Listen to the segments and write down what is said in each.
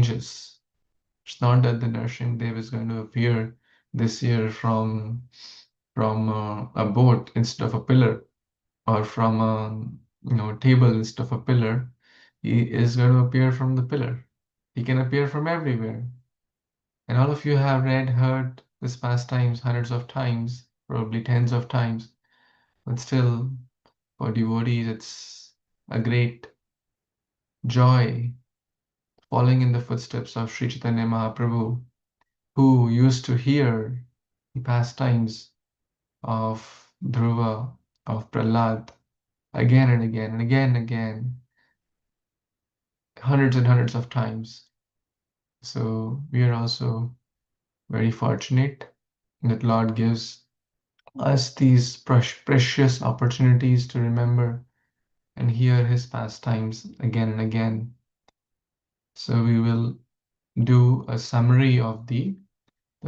changes. It's not that the Narasimha is going to appear this year from a boat instead of a pillar, or from a table instead of a pillar. He is going to appear from the pillar. He can appear from everywhere. And all of you have read, heard this pastimes hundreds of times, probably tens of times. But still, for devotees, it's a great joy following in the footsteps of Sri Chaitanya Mahaprabhu, who used to hear the pastimes of Dhruva, of Prahlad, again and again and again and again, hundreds and hundreds of times. So we are also very fortunate that Lord gives us these precious opportunities to remember and hear his pastimes again and again. So we will do a summary of the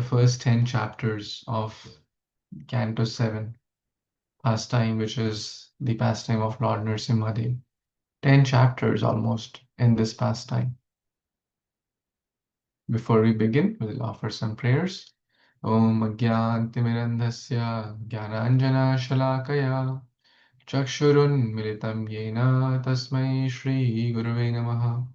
first 10 chapters of Canto 7 pastime, which is the pastime of Lord Narasimha. 10 chapters almost in this pastime. Before we begin, we'll offer some prayers. Om Agyantimirandhasya Gyananjana Shalakaya Chakshurunmilitam Yena Tasmai Shri Gurave Namaha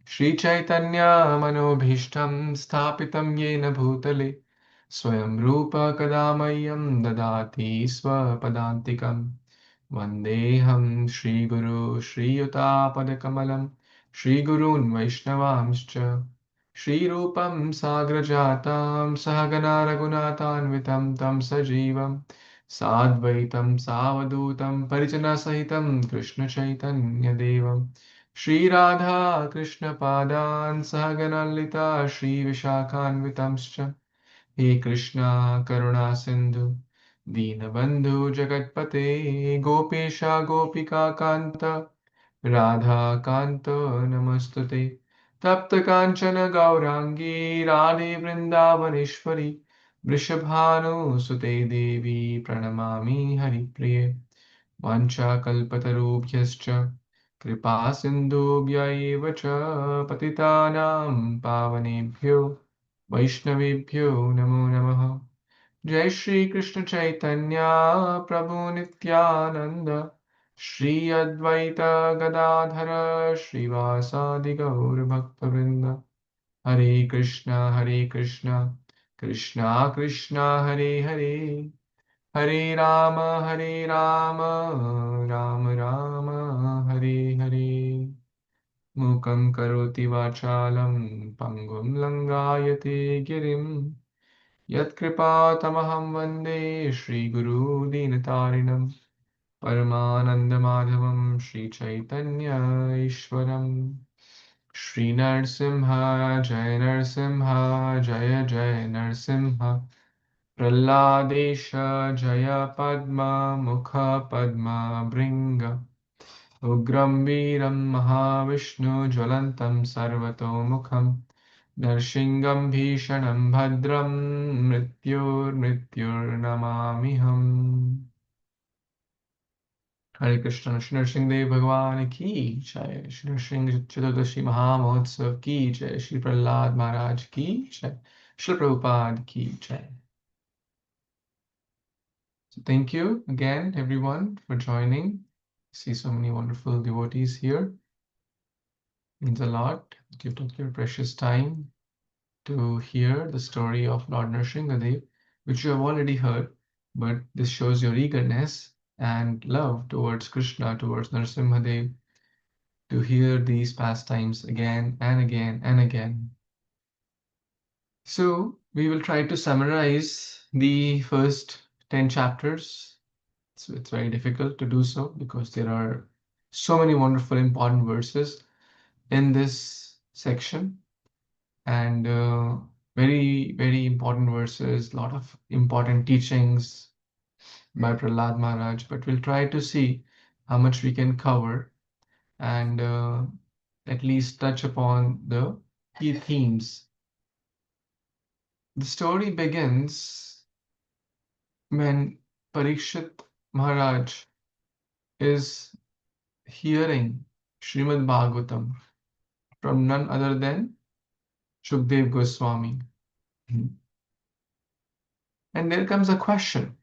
Shri Chaitanya Manobhishtam Sthapitam Yena Bhutale Swayam Rupa Kadamayam Dadati Swapadantikam Vandeham Shri Guru Shri Yuta Padakamalam Shri Gurun Vaishnavamscha Shri Rupam Sagrajatam Sahagana Raghunathanvitam Tam Sajivam Sadvaitam Savadutam Parijana Sahitam Krishna Chaitanya Devam Shri Radha Krishna Padan Sahaganalita Shri Vishakhanvitamscha He Krishna Karuna Sindhu Dinabandhu Jagatpate Gopesha Gopika Kanta Radha Kanta Namastute Tapta Kanchana Gaurangi Radhe Vrindavaneshwari Vrishabhanu Sute Devi Pranamami Haripriye Vancha Kalpatarubhyascha Kripa Sindhubhya eva cha Patitanam Pavanebhyo Vaishnavebhyo Namo Namaha Jai Shri Krishna Chaitanya Prabhu Nityananda Shri Advaita Gadadhara Srivasadi Gaur Bhaktavrinda Hare Krishna Krishna Krishna Hare Hare Hare Rama Rama Rama Hare Hare Mukam karoti vachalam pangum langayate girim Yatkripatamaham vande Shri Guru Dinatarinam Paramanandamadhavam Shri Chaitanya Ishwaram Shri Narasimha Jaya Jaya Narasimha Prahladesha Jaya Padma Mukha Padma Bringa Ugram Veeram Mahavishnu Jwalantam Sarvatomukham Narshingam Bhishanam Bhadram Mrityur Namamiham. Hare Krishna, Shri Nrsimhadev Bhagwan ki jai, Shri Nrsimha Chaturdasi Mahamahotsav ki jai, Shri Prahlad Maharaj ki jai, Shri Prabhupada ki jai. So thank you again, everyone, for joining. I see so many wonderful devotees here. It means a lot that you took your precious time to hear the story of Lord Nrsimhadev, which you have already heard, but this shows your eagerness and love towards Krishna, towards Nrsimhadev, to hear these pastimes again and again and again. So we will try to summarize the first 10 chapters. So it's very difficult to do so because there are so many wonderful, important verses in this section, and very, very important verses, a lot of important teachings by Prahlad Maharaj. But we'll try to see how much we can cover and at least touch upon the key themes. The story begins when Parikshit Maharaj is hearing Srimad Bhagavatam from none other than Shukdev Goswami. Mhm. And there comes a question.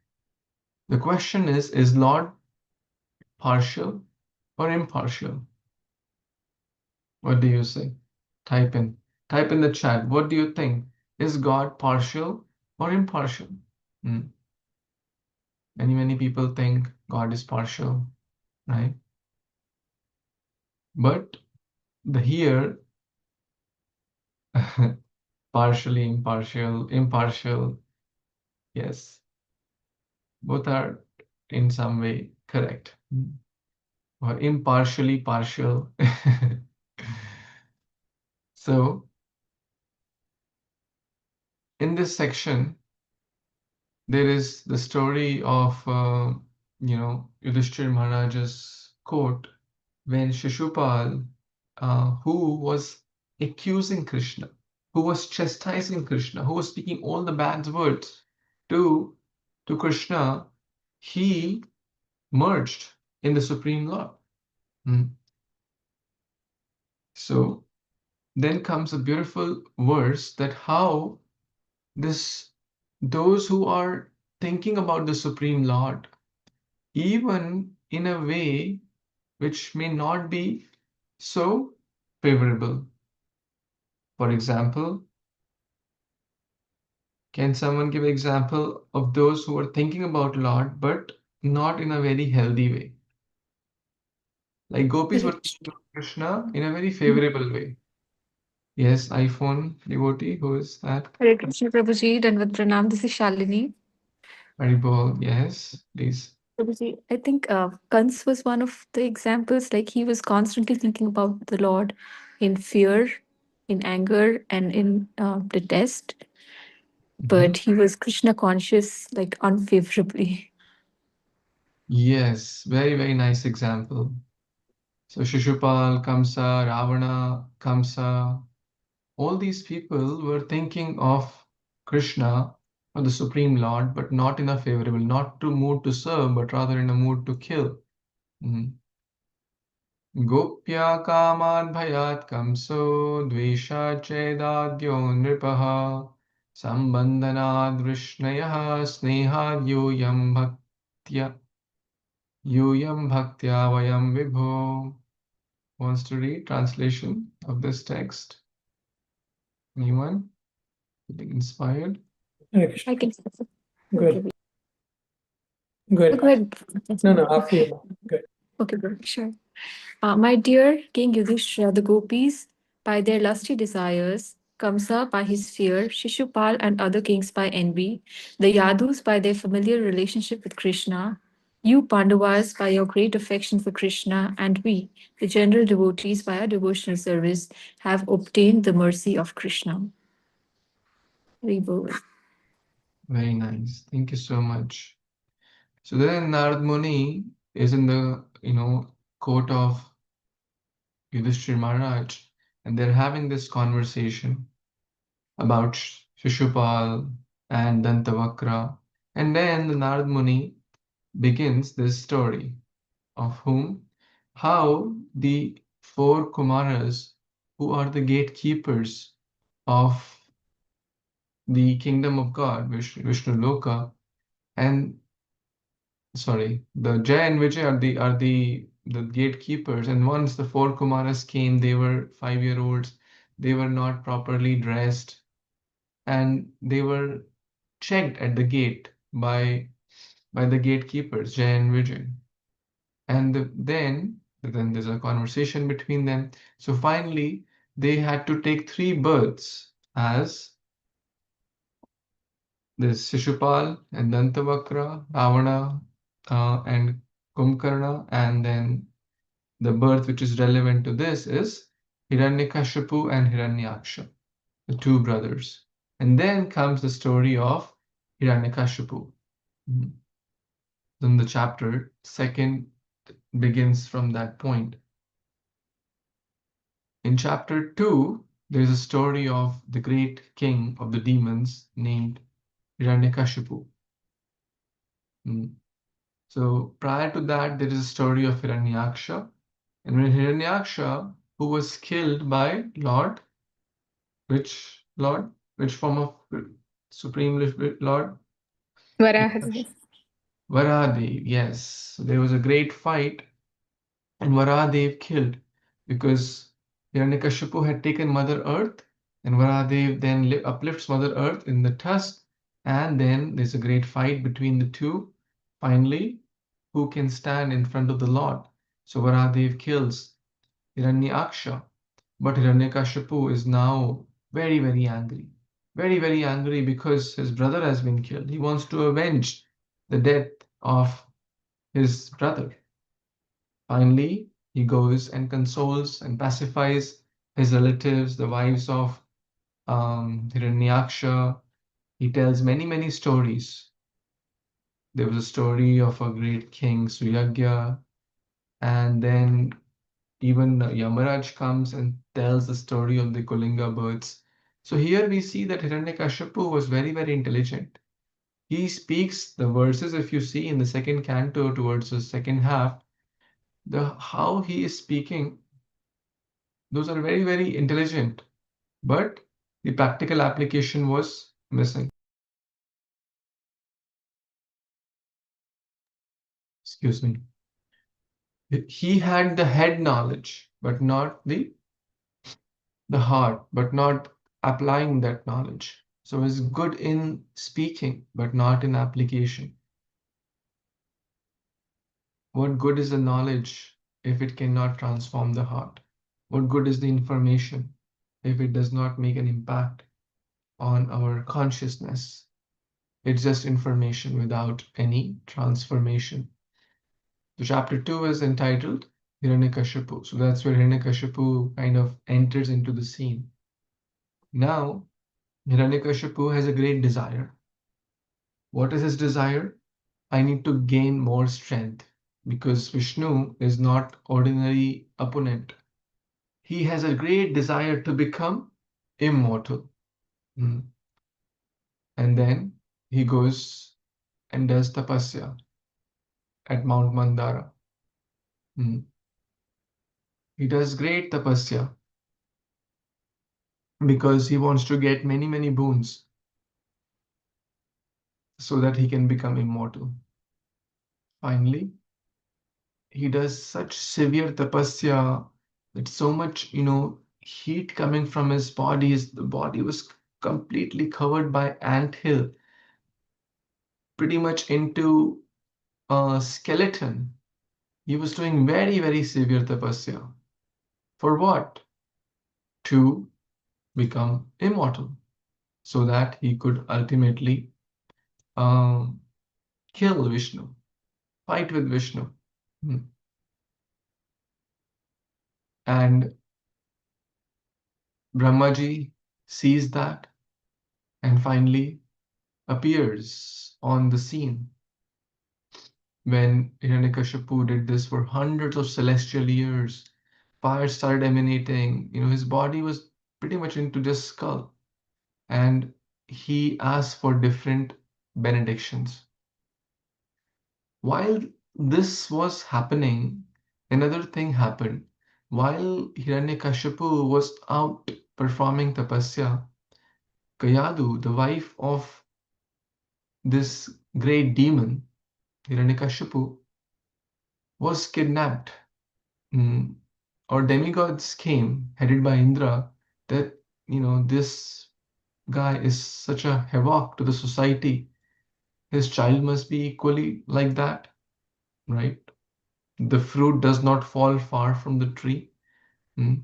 The question is Lord partial or impartial? What do you say? Type in. Type in the chat. What do you think? Is God partial or impartial? Hmm. Many people think God is partial, right? But the here, partially impartial, yes, both are in some way correct. Hmm. Or impartially partial. So in this section, there is the story of Yudhishthir Maharaj's court when Shishupal, who was accusing Krishna, who was chastising Krishna, who was speaking all the bad words to to Krishna, he merged in the Supreme Lord. Hmm. So then comes a beautiful verse that how this those who are thinking about the Supreme Lord, even in a way which may not be so favorable. For example, can someone give an example of those who are thinking about Lord but not in a very healthy way? Like gopis were Hare thinking of Krishna in a very favorable way. Yes, iPhone devotee, who is that? Hare Krishna Prabhuji, Danvat Pranam. This is Shalini. Haribol, yes, please. Prabhuji, I think Kans was one of the examples. Like he was constantly thinking about the Lord in fear, in anger, and in detest. Mhm. But he was Krishna conscious, like unfavorably. Yes, very nice example. So Shishupal, Kamsa, Ravana, Kamsa, all these people were thinking of Krishna or the Supreme Lord, but not in a favorable, not to mood to serve, but rather in a mood to kill. Mhm. Gopya kaman bhayat kamso dvesha chedadio nripaha sambandhanad vishnayah snehad yuyam bhaktya vayam vibho. Wants to read translation of this text? Anyone? Feeling inspired? Hare I Krishna. can. Good. Go Good. ahead. No, after you. Good. Okay, bro. Sure. My dear King Yudhishthira, the gopis, by their lusty desires, Kamsa by his fear, Shishupal and other kings by envy, the Yadus by their familiar relationship with Krishna, you Pandavas by your great affection for Krishna, and we, the general devotees by our devotional service, have obtained the mercy of Krishna. Reboot. Very nice. Thank you so much. So then Narad Muni is in the, court of Yudhishthir Maharaj, and they're having this conversation about Shishupal and Dantavakra. And then the Narad Muni begins this story of whom, how the four Kumaras, who are the gatekeepers of the kingdom of God, Vishnu Loka, and sorry, the Jay and Vijay are the gatekeepers. And once the four Kumaras came, they were 5 year olds. They were not properly dressed, and they were checked at the gate by the gatekeepers, Jay and Vijay. And then there's a conversation between them. So finally, they had to take three births as this Shishupal and Dantavakra, Ravana, and Kumkarna, and then the birth which is relevant to this is Hiranyakashipu and Hiranyaksha, the two brothers. And then comes the story of Hiranyakashipu. Mhm. Then the chapter second begins from that point. In chapter 2, there is a story of the great king of the demons named Hiranyakashipu. Mm. So prior to that, there is a story of Hiranyaksha. And when Hiranyaksha, who was killed by Lord Which Lord? Which form of Supreme Lord? Varaha. Varahadev, yes. So there was a great fight, and Varahadev killed because Hiranyakashipu had taken Mother Earth, and Varahadev then uplifts Mother Earth in the tusk, and then there's a great fight between the two. Finally, who can stand in front of the Lord? So Varahadev kills Hiranyaksha, but Hiranyakashipu is now very, very angry. Very, very angry because his brother has been killed. He wants to avenge the death of his brother. Finally, he goes and consoles and pacifies his relatives, the wives of Hiranyaksha. He tells many, many stories. There was a story of a great king, Suyagya, and then even Yamaraj comes and tells the story of the Kulinga birds. So here we see that Hiranyakashipu was very, very intelligent. He speaks the verses, if you see in the second canto towards the second half, the how he is speaking, those are very, very intelligent, but the practical application was missing. Excuse me. He had the head knowledge, but not the heart, but not applying that knowledge. So he's good in speaking, but not in application. What good is the knowledge if it cannot transform the heart? What good is the information if it does not make an impact on our consciousness? It's just information without any transformation. So chapter 2 is entitled Hiranyakashipu. So that's where Hiranyakashipu kind of enters into the scene. Now, Hiranyakashipu has a great desire. What is his desire? I need to gain more strength because Vishnu is not ordinary opponent. He has a great desire to become immortal. Mm. And then he goes and does tapasya at Mount Mandara. Mm. He does great tapasya because he wants to get many, many boons so that he can become immortal. Finally, he does such severe tapasya that so much, heat coming from his body, the body was completely covered by ant hill, pretty much into a skeleton. He was doing very, very severe tapasya. For what? To become immortal, so that he could ultimately um, kill Vishnu, fight with Vishnu. Hmm. And Brahmaji sees that and finally appears on the scene. When Hiranyakashipu did this for hundreds of celestial years, fire started emanating. His body was pretty much into just skull. And he asked for different benedictions. While this was happening, another thing happened. While Hiranyakashipu was out performing tapasya, Kayadu, the wife of this great demon, Hiranyakashipu, was kidnapped. Mm, or demigods came, headed by Indra, that, this guy is such a havoc to the society. His child must be equally like that, right? The fruit does not fall far from the tree. Mm.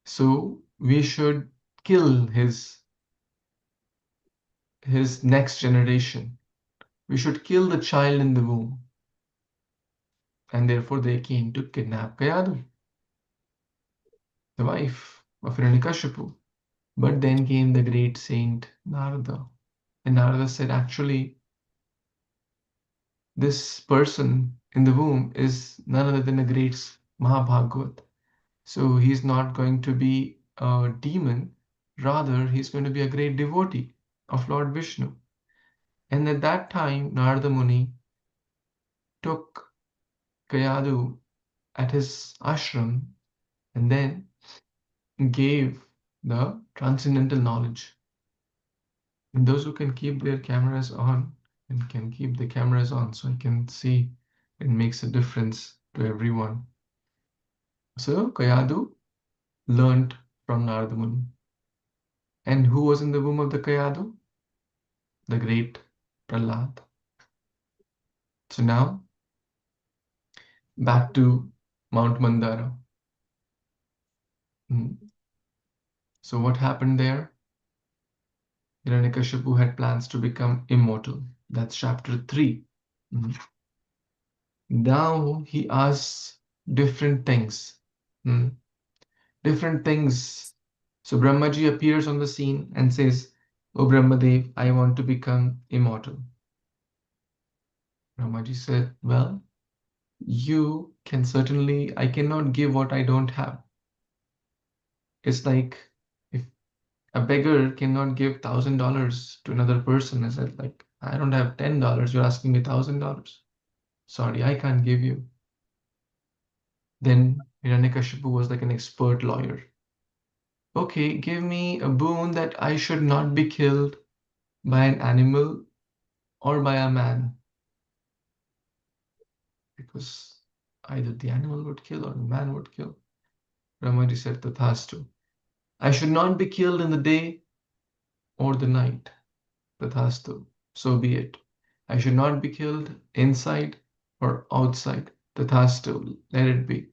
So we should kill his next generation. We should kill the child in the womb. And therefore they came to kidnap Kayadu, the wife of Hiranyakashipu. But then came the great saint Narada. And Narada said, actually, this person in the womb is none other than a great Mahabhagavat. So he's not going to be a demon, rather, he's going to be a great devotee of Lord Vishnu. And at that time, Narada Muni took Kayadu at his ashram and then gave the transcendental knowledge. And those who can keep their cameras on and can keep the cameras on so I can see it makes a difference to everyone. So Kayadu learned from Narada Muni. And who was in the womb of the Kayadu? The great Prahlad. So now back to Mount Mandara. So what happened there? Hiranyakashipu had plans to become immortal. That's chapter 3. Now he asks different things. Different things. So Brahmaji appears on the scene and says, "O Brahmadev, I want to become immortal." Brahmaji said, "Well, you can certainly, I cannot give what I don't have." It's like if a beggar cannot give $1,000 to another person. I said, like, I don't have $10. You're asking me $1,000. Sorry, I can't give you. Then Hiranyakashipu was like an expert lawyer. Okay, give me a boon that I should not be killed by an animal or by a man, because either the animal would kill or the man would kill. Brahmaji said, Tathastu. I should not be killed in the day or the night. Tathastu. So be it. I should not be killed inside or outside. Tathastu. Let it be.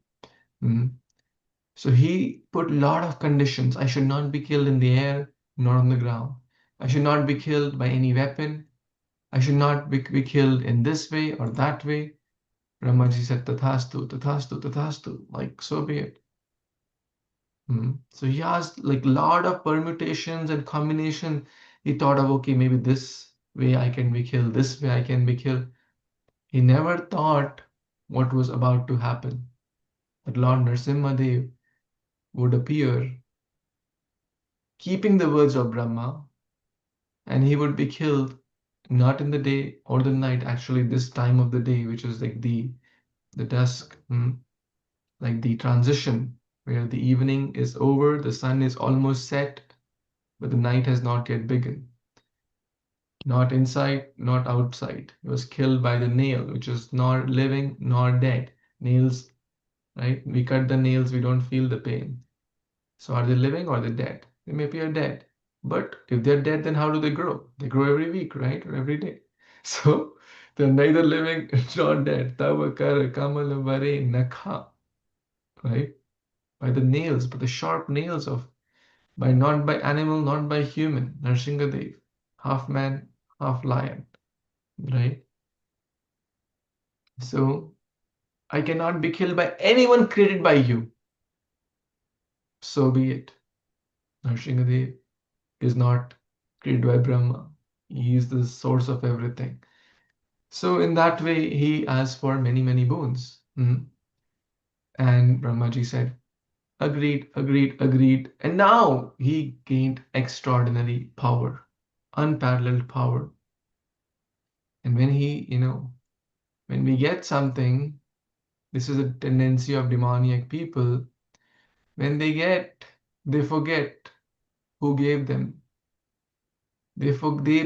So he put a lot of conditions. I should not be killed in the air nor on the ground. I should not be killed by any weapon. I should not be killed in this way or that way. Brahmaji said, Tathastu, Tathastu, Tathastu, like so be it. So he asked like a lot of permutations and combination. He thought of, okay, maybe this way I can be killed, this way I can be killed. He never thought what was about to happen. That Lord Narasimha Dev would appear, keeping the words of Brahma, and he would be killed not in the day or the night, actually this time of the day, which is like the dusk, like the transition where the evening is over, the sun is almost set, but the night has not yet begun. Not inside, not outside. He was killed by the nail, which is nor living nor dead. Nails, right? We cut the nails, we don't feel the pain. So are they living or they dead? They may appear dead. But if they're dead, then how do they grow? They grow every week, right? Or every day. So they're neither living nor dead. Tava kara kamala vare nakha, right? By the nails, by the sharp nails of, by not by animal, not by human. Narasimhadev, half man, half lion, right? So I cannot be killed by anyone created by you. So be it. Narasimhadev is not created by Brahma. He is the source of everything. So in that way, he asked for many, many boons. And Brahmaji said, agreed, agreed, agreed. And now he gained extraordinary power, unparalleled power. And when when we get something, this is a tendency of demoniac people. When they forget who gave them. They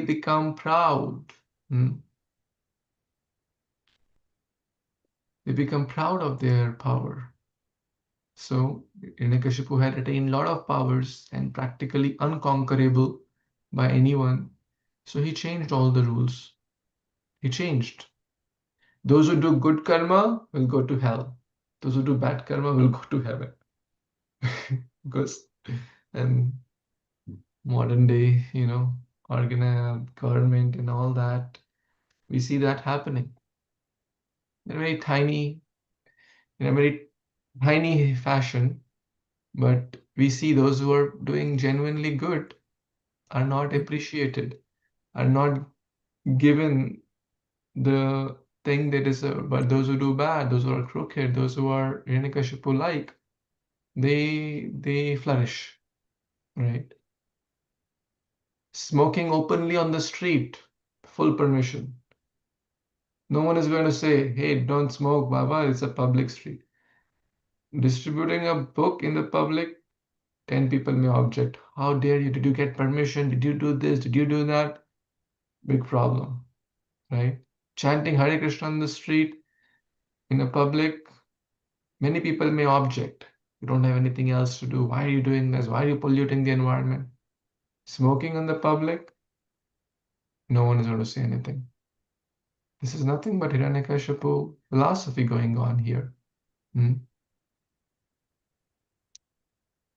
become proud. They become proud of their power. So Hiranyakashipu had attained a lot of powers and practically unconquerable by anyone. So he changed all the rules. He changed. Those who do good karma will go to hell. Those who do bad karma will go to heaven. Because and modern day, organized government and all that, we see that happening in a very tiny, in a very tiny fashion. But we see those who are doing genuinely good are not appreciated, are not given the thing they deserve. But those who do bad, those who are crooked, those who are Hiranyakashipu like, they flourish, right? Smoking openly on the street, full permission. No one is going to say, hey, don't smoke, Baba, it's a public street. Distributing a book in the public, 10 people may object. How dare you? Did you get permission? Did you do this? Did you do that? Big problem, right? Chanting Hare Krishna on the street in a public, many people may object. You don't have anything else to do. Why are you doing this? Why are you polluting the environment? Smoking in the public, no one is going to say anything. This is nothing but Hiranyakashipu philosophy going on here.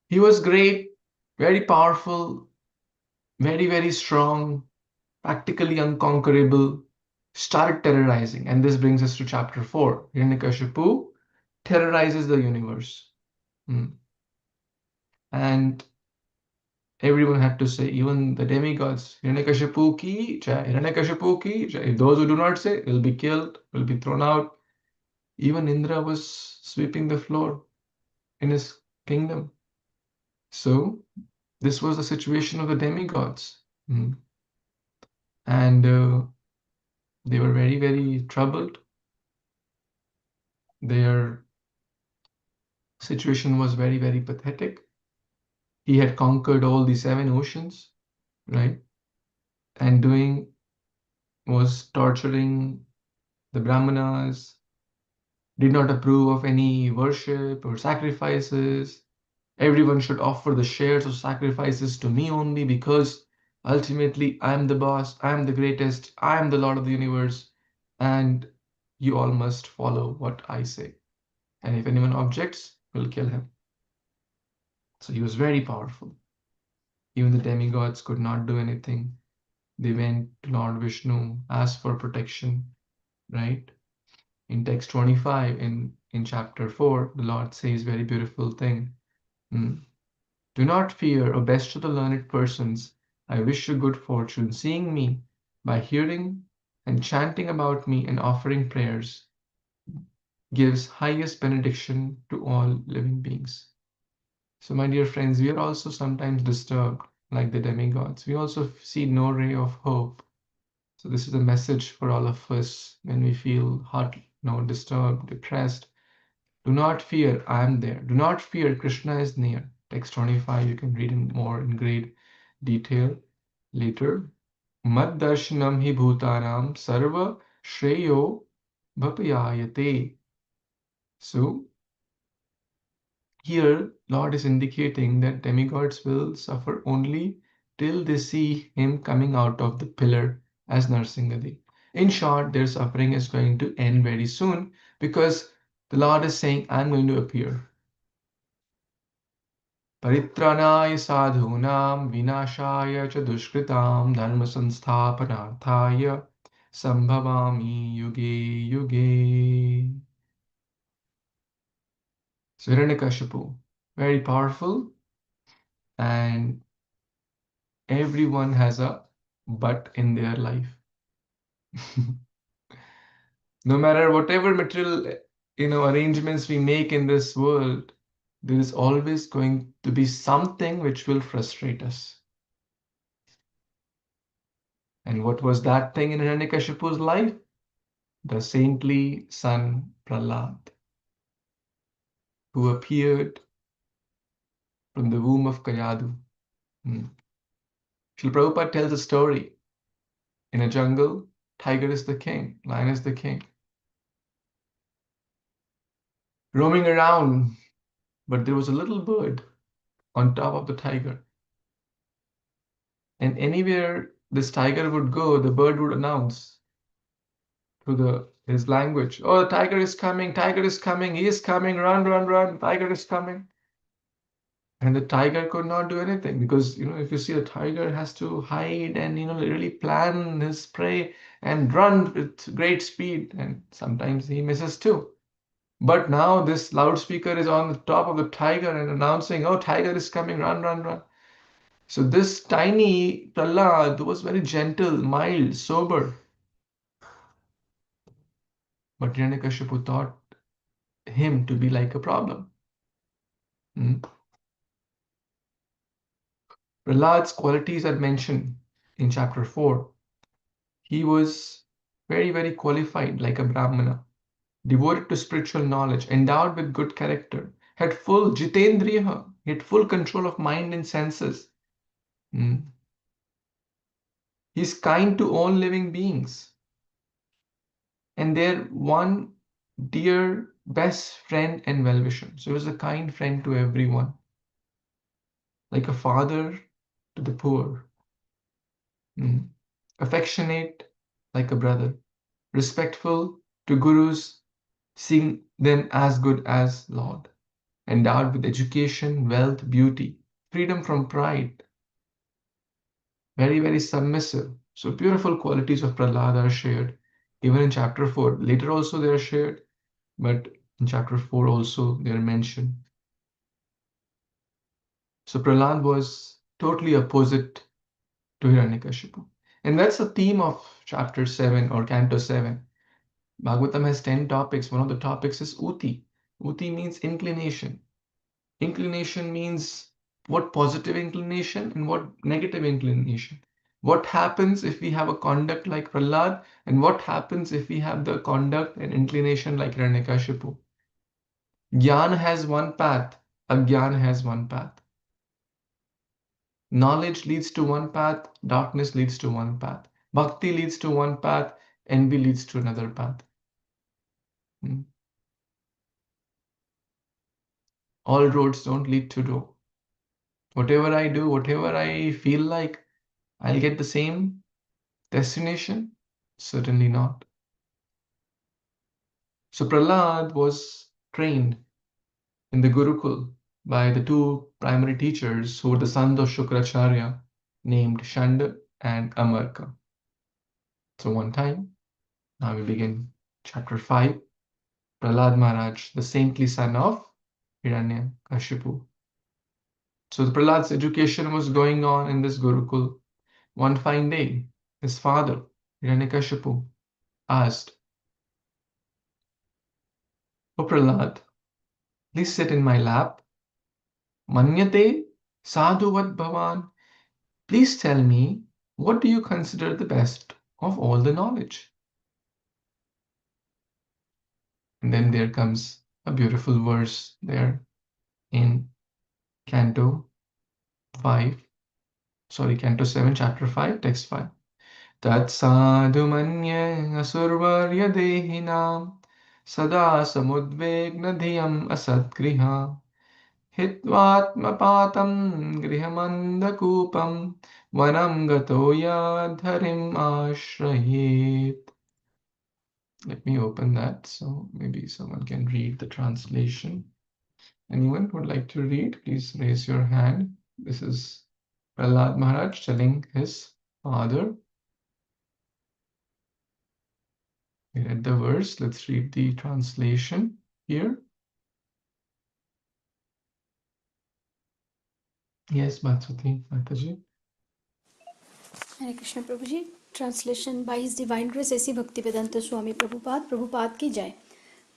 He was great, very powerful, very, very strong, practically unconquerable, started terrorizing. And this brings us to chapter 4. Hiranyakashipu terrorizes the universe. And everyone had to say, even the demigods, Hiranyakashipu ki jai, Hiranyakashipu ki jai. Those who do not say will be killed, will be thrown out. Even Indra was sweeping the floor in his kingdom. So this was the situation of the demigods. And they were very, very troubled. Their situation was very, very pathetic. He had conquered all the 7 oceans, right? And was torturing the Brahmanas, did not approve of any worship or sacrifices. Everyone should offer the shares of sacrifices to me only because ultimately I'm the boss, I'm the greatest, I'm the Lord of the universe, and you all must follow what I say. And if anyone objects, we'll kill him. So he was very powerful. Even the demigods could not do anything. They went to Lord Vishnu, asked for protection, right? In text 25, in chapter 4, the Lord says very beautiful thing. Do not fear, O best of the learned persons. I wish you good fortune, seeing me by hearing and chanting about me and offering prayers gives highest benediction to all living beings. So, my dear friends, we are also sometimes disturbed like the demigods. We also see no ray of hope. So, this is a message for all of us when we feel hot, disturbed, depressed. Do not fear, I am there. Do not fear, Krishna is near. Text 25, you can read more in great detail later. Mad darshanam hi bhutanam sarva shreyo bhapayayate. So, here, Lord is indicating that demigods will suffer only till they see him coming out of the pillar as Narasimha. In short, their suffering is going to end very soon because the Lord is saying, I'm going to appear. Paritranaaya sadhunam vinashaya cha dushkritam dharma sansthapanarthaya sambhavami yuge yuge. So Hiranyakashipu, very powerful, and everyone has a but in their life. No matter whatever material arrangements we make in this world, there is always going to be something which will frustrate us. And what was that thing in Hiranyakashipu's life? The saintly son Prahlad, who appeared from the womb of Kayadu. Srila Prabhupada tells a story. In a jungle, tiger is the king, lion is the king. Roaming around, but there was a little bird on top of the tiger. And anywhere this tiger would go, the bird would announce through his language, oh, the tiger is coming, he is coming, run, run, run, tiger is coming. And the tiger could not do anything because, if you see a tiger has to hide and, really plan his prey and run with great speed. And sometimes he misses too. But now this loudspeaker is on the top of the tiger and announcing, oh, tiger is coming, run, run, run. So this tiny Prahlad was very gentle, mild, sober. But Hiranyakashipu thought him to be like a problem. Prahlad's qualities are mentioned in chapter 4. He was very, very qualified, like a Brahmana, devoted to spiritual knowledge, endowed with good character, had full Jitendriya. He had full control of mind and senses. He's kind to all living beings. And they're one dear best friend and well-wisher. So he was a kind friend to everyone, like a father to the poor, affectionate like a brother, respectful to gurus, seeing them as good as Lord, endowed with education, wealth, beauty, freedom from pride, very, very submissive. So beautiful qualities of Prahlad are shared even in chapter 4. Later also they are shared, but in chapter 4 also they are mentioned. So Prahlad was totally opposite to Hiranyakashipu. And that's the theme of chapter 7 or canto 7. Bhagavatam has 10 topics. One of the topics is Uti. Uti means inclination. Inclination means what positive inclination and what negative inclination. What happens if we have a conduct like Prahlad, and what happens if we have the conduct and inclination like Hiranyakashipu. Jnana has one path, Ajnana has one path. Knowledge leads to one path, darkness leads to one path. Bhakti leads to one path, envy leads to another path. All roads don't lead to Rome. Whatever I do, whatever I feel like, I'll get the same destination? Certainly not. So Prahlad was trained in the Gurukul by the two primary teachers who were the sons of Shukracharya, named Shanda and Amarka. So one time, now we begin chapter 5. Prahlad Maharaj, the saintly son of Hiranyakashipu. So the Prahlad's education was going on in this Gurukul. One fine day, his father, Hiranyakashipu, asked, "O Prahlad, please sit in my lap. Manyate sadhuvat bhavan. Please tell me, what do you consider the best of all the knowledge?" And then there comes a beautiful verse there in Canto 5, Canto 7, Chapter 5, Text 5. Tat sadhu manye asurvarya dehinam sada samudvegna dhiyam asadgriha hitvatmapatam grihamandakupam vanam gato yadharim ashrayet. Let me open that so maybe someone can read the translation. Anyone would like to read? Please raise your hand. This is Prahlad Maharaj telling his father. We read the verse. Let's read the translation here. Yes, Bhatsuti Mataji. Hare Krishna Prabhuji. Translation by His Divine Grace A.C. Bhaktivedanta Swami Prabhupada ki jai.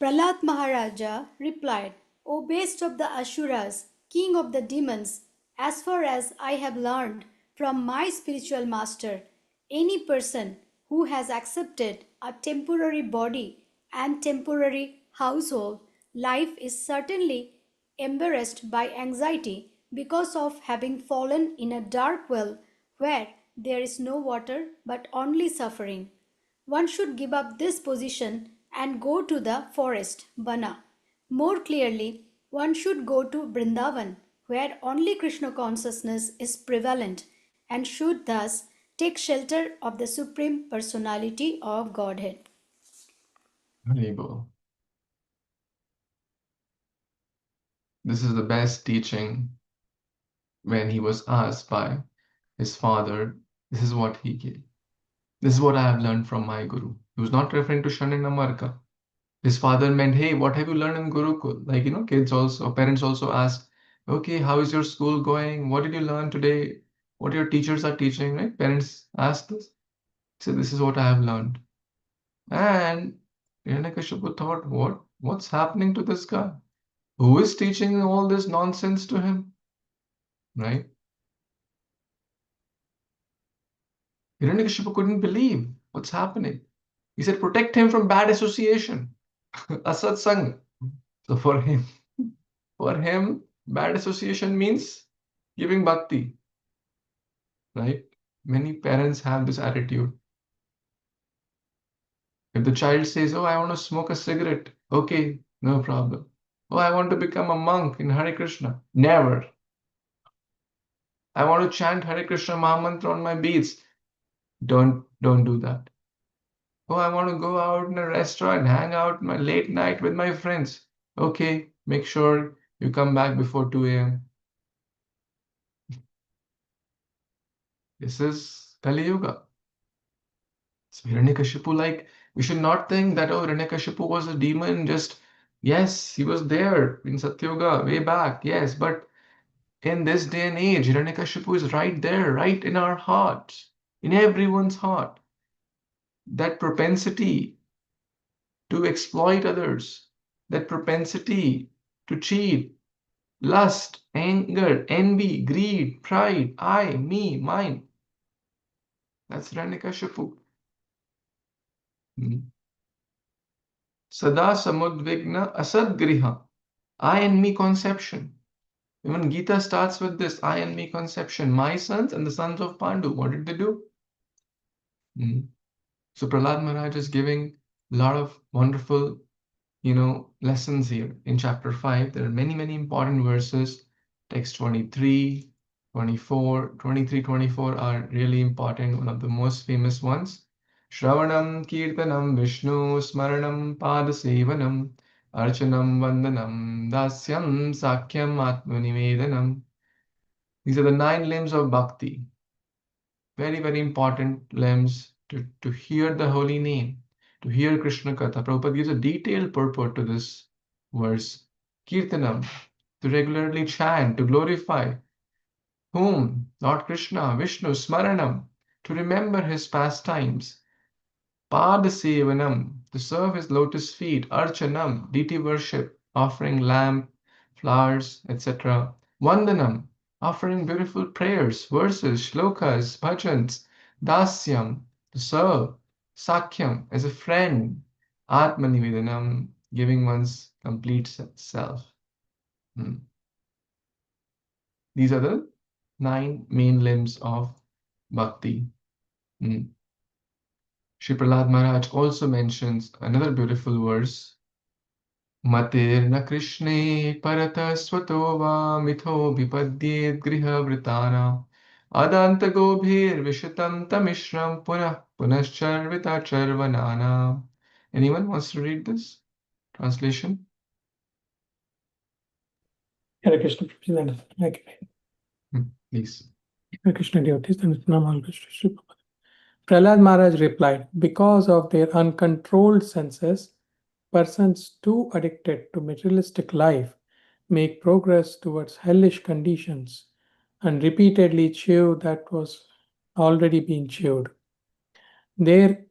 Prahlad Maharaja replied, O best of the Asuras, king of the demons, as far as I have learned from my spiritual master, any person who has accepted a temporary body and temporary household life is certainly embarrassed by anxiety because of having fallen in a dark well where there is no water but only suffering. One should give up this position and go to the forest, Bana. More clearly, one should go to Brindavan, where only Krishna consciousness is prevalent, and should thus take shelter of the Supreme Personality of Godhead. Haribol. This is the best teaching when he was asked by his father. This is what he gave. This is what I have learned from my guru. He was not referring to Shan and Amarka. His father meant, hey, what have you learned in Gurukul? Like, kids also, parents also ask, okay, how is your school going? What did you learn today? What your teachers are teaching, right? Parents ask this. So this is what I have learned. And Hiranyakashipu thought, what's happening to this guy? Who is teaching all this nonsense to him? Right? Hiranyakashipu couldn't believe what's happening. He said, protect him from bad association. Asat Sang. So for him, Bad association means giving bhakti, right? Many parents have this attitude. If the child says, "Oh, I want to smoke a cigarette," okay, no problem. "Oh, I want to become a monk in Hare Krishna," never. "I want to chant Hare Krishna Mahamantra on my beads," don't do that. "Oh, I want to go out in a restaurant, hang out my late night with my friends." Okay, make sure you come back before 2 a.m. This is Kali Yuga. So Hiranyakashipu, like, we should not think that, oh, Hiranyakashipu was a demon, just, yes, he was there in Satyuga, way back, yes, but in this day and age, Hiranyakashipu is right there, right in our hearts, in everyone's heart. That propensity to exploit others, that propensity to cheat, lust, anger, envy, greed, pride, I, me, mine. That's Hiranyakashipu. Sada samudvigna asadgriha. I and me conception. Even Gita starts with this I and me conception. My sons and the sons of Pandu. What did they do? So Prahlad Maharaj is giving a lot of wonderful, lessons here in chapter 5. There are many, many important verses. Text 23, 24, 23, 24 are really important. One of the most famous ones. Shravanam Kirtanam Vishnu Smaranam Padasevanam Archanam Vandanam Dasyam Sakyam Atmanivedanam. These are the 9 limbs of bhakti. Very, very important limbs to hear the holy name, to hear Krishna Katha. Prabhupada gives a detailed purport to this verse. Kirtanam, to regularly chant, to glorify. Whom? Lord Krishna, Vishnu, Smaranam, to remember his pastimes. Padasevanam, to serve his lotus feet. Archanam, deity worship, offering lamp, flowers, etc. Vandanam, offering beautiful prayers, verses, shlokas, bhajans. Dasyam, to serve. Sakyam, as a friend. Atmanivedanam, giving one's complete self. These are the 9 main limbs of bhakti. Shri Prahlad Maharaj also mentions another beautiful verse. Matirna Krishne parata swato va mitho vipadyet griha vritana adanta gobhir vishitam tamishram punah punascharvita charvanana. Anyone wants to read this translation? Hare Krishna, Prabhuji, Please. Hare Krishna devotees, then Namal Krishna. Prahlad Maharaj replied, because of their uncontrolled senses, persons too addicted to materialistic life make progress towards hellish conditions and repeatedly chew that was already been chewed. Their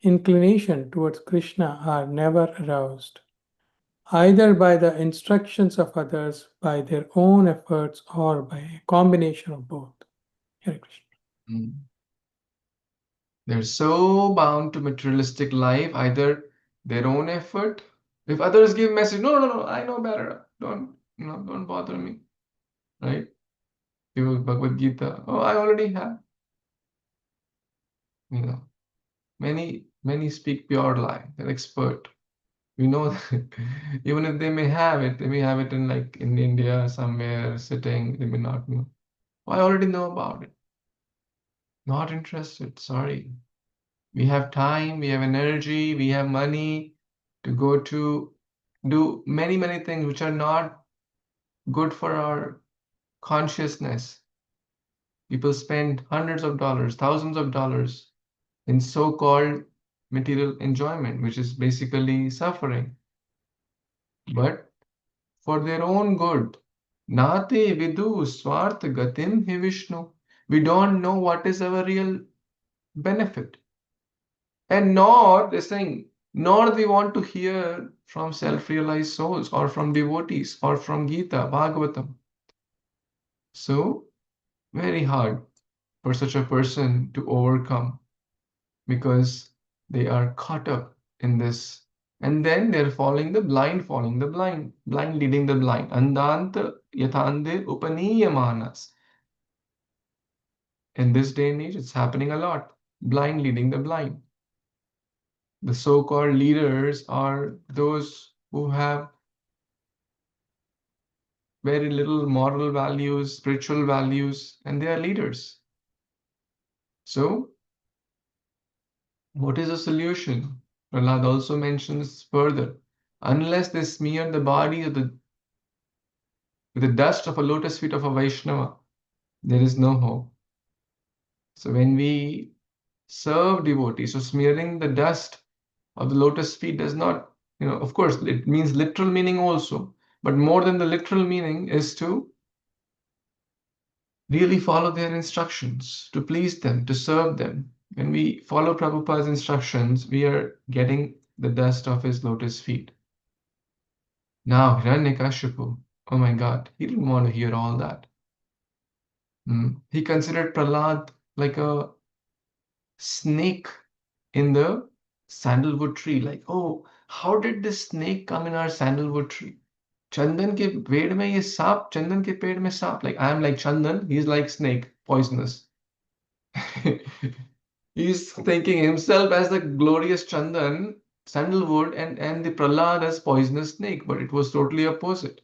inclination towards Krishna are never aroused, either by the instructions of others, by their own efforts, or by a combination of both. Hare Krishna. They're so bound to materialistic life, either their own effort. If others give message, no, I know better. Don't bother me. Right? Bhagavad Gita. Oh, I already have. Many speak pure lie. They're expert. We know that even if they may have it, they may have it in India somewhere sitting. They may not know. Oh, I already know about it. Not interested. Sorry. We have time, we have energy, we have money to go to do many, many things which are not good for our consciousness. People spend hundreds of dollars, thousands of dollars in so-called material enjoyment, which is basically suffering. But for their own good. Nate vidu swartha gatim hi Vishnu. We don't know what is our real benefit. And nor, they're saying, nor they want to hear from self-realized souls or from devotees or from Gita, Bhagavatam. So, very hard for such a person to overcome because they are caught up in this And then they're following the blind, blind leading the blind. Andanta yathande upaniyamanas. In this day and age, it's happening a lot. Blind leading the blind. The so-called leaders are those who have very little moral values, spiritual values, and they are leaders. So, what is the solution? Prahlad also mentions further, unless they smear the body with the dust of a lotus feet of a Vaishnava, there is no hope. So when we serve devotees, so smearing the dust of the lotus feet does not, of course, it means literal meaning also, but more than the literal meaning is to really follow their instructions, to please them, to serve them. When we follow Prabhupada's instructions, we are getting the dust of his lotus feet. Now, Hiranyakashipu, oh my God, he didn't want to hear all that. He considered Prahlad like a snake in the sandalwood tree. Like, oh, how did this snake come in our sandalwood tree? Chandan ke पेड़ में ये सांप, चंदन के पेड़ में सांप. Like, I am like Chandan, he's like snake, poisonous. He's thinking himself as the glorious Chandan, sandalwood, and the Prahlad as poisonous snake, but it was totally opposite.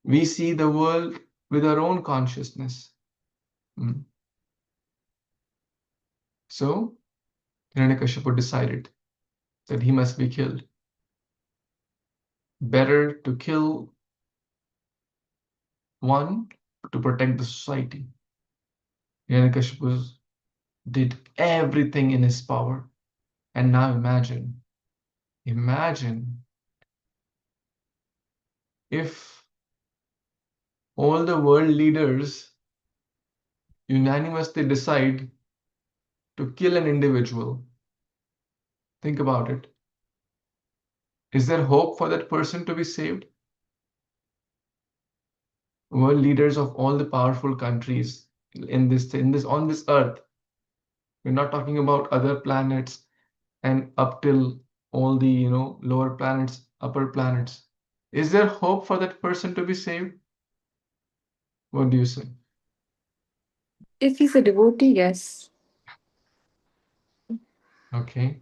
We see the world with our own consciousness. So, Hiranyakashipu decided that he must be killed. Better to kill one to protect the society. Hiranyakashipu did everything in his power. And now imagine if all the world leaders unanimously decide to kill an individual. Think about it. Is there hope for that person to be saved? World leaders of all the powerful countries on this earth. We're not talking about other planets and up till all the lower planets, upper planets. Is there hope for that person to be saved? What do you say? If he's a devotee, yes. Okay.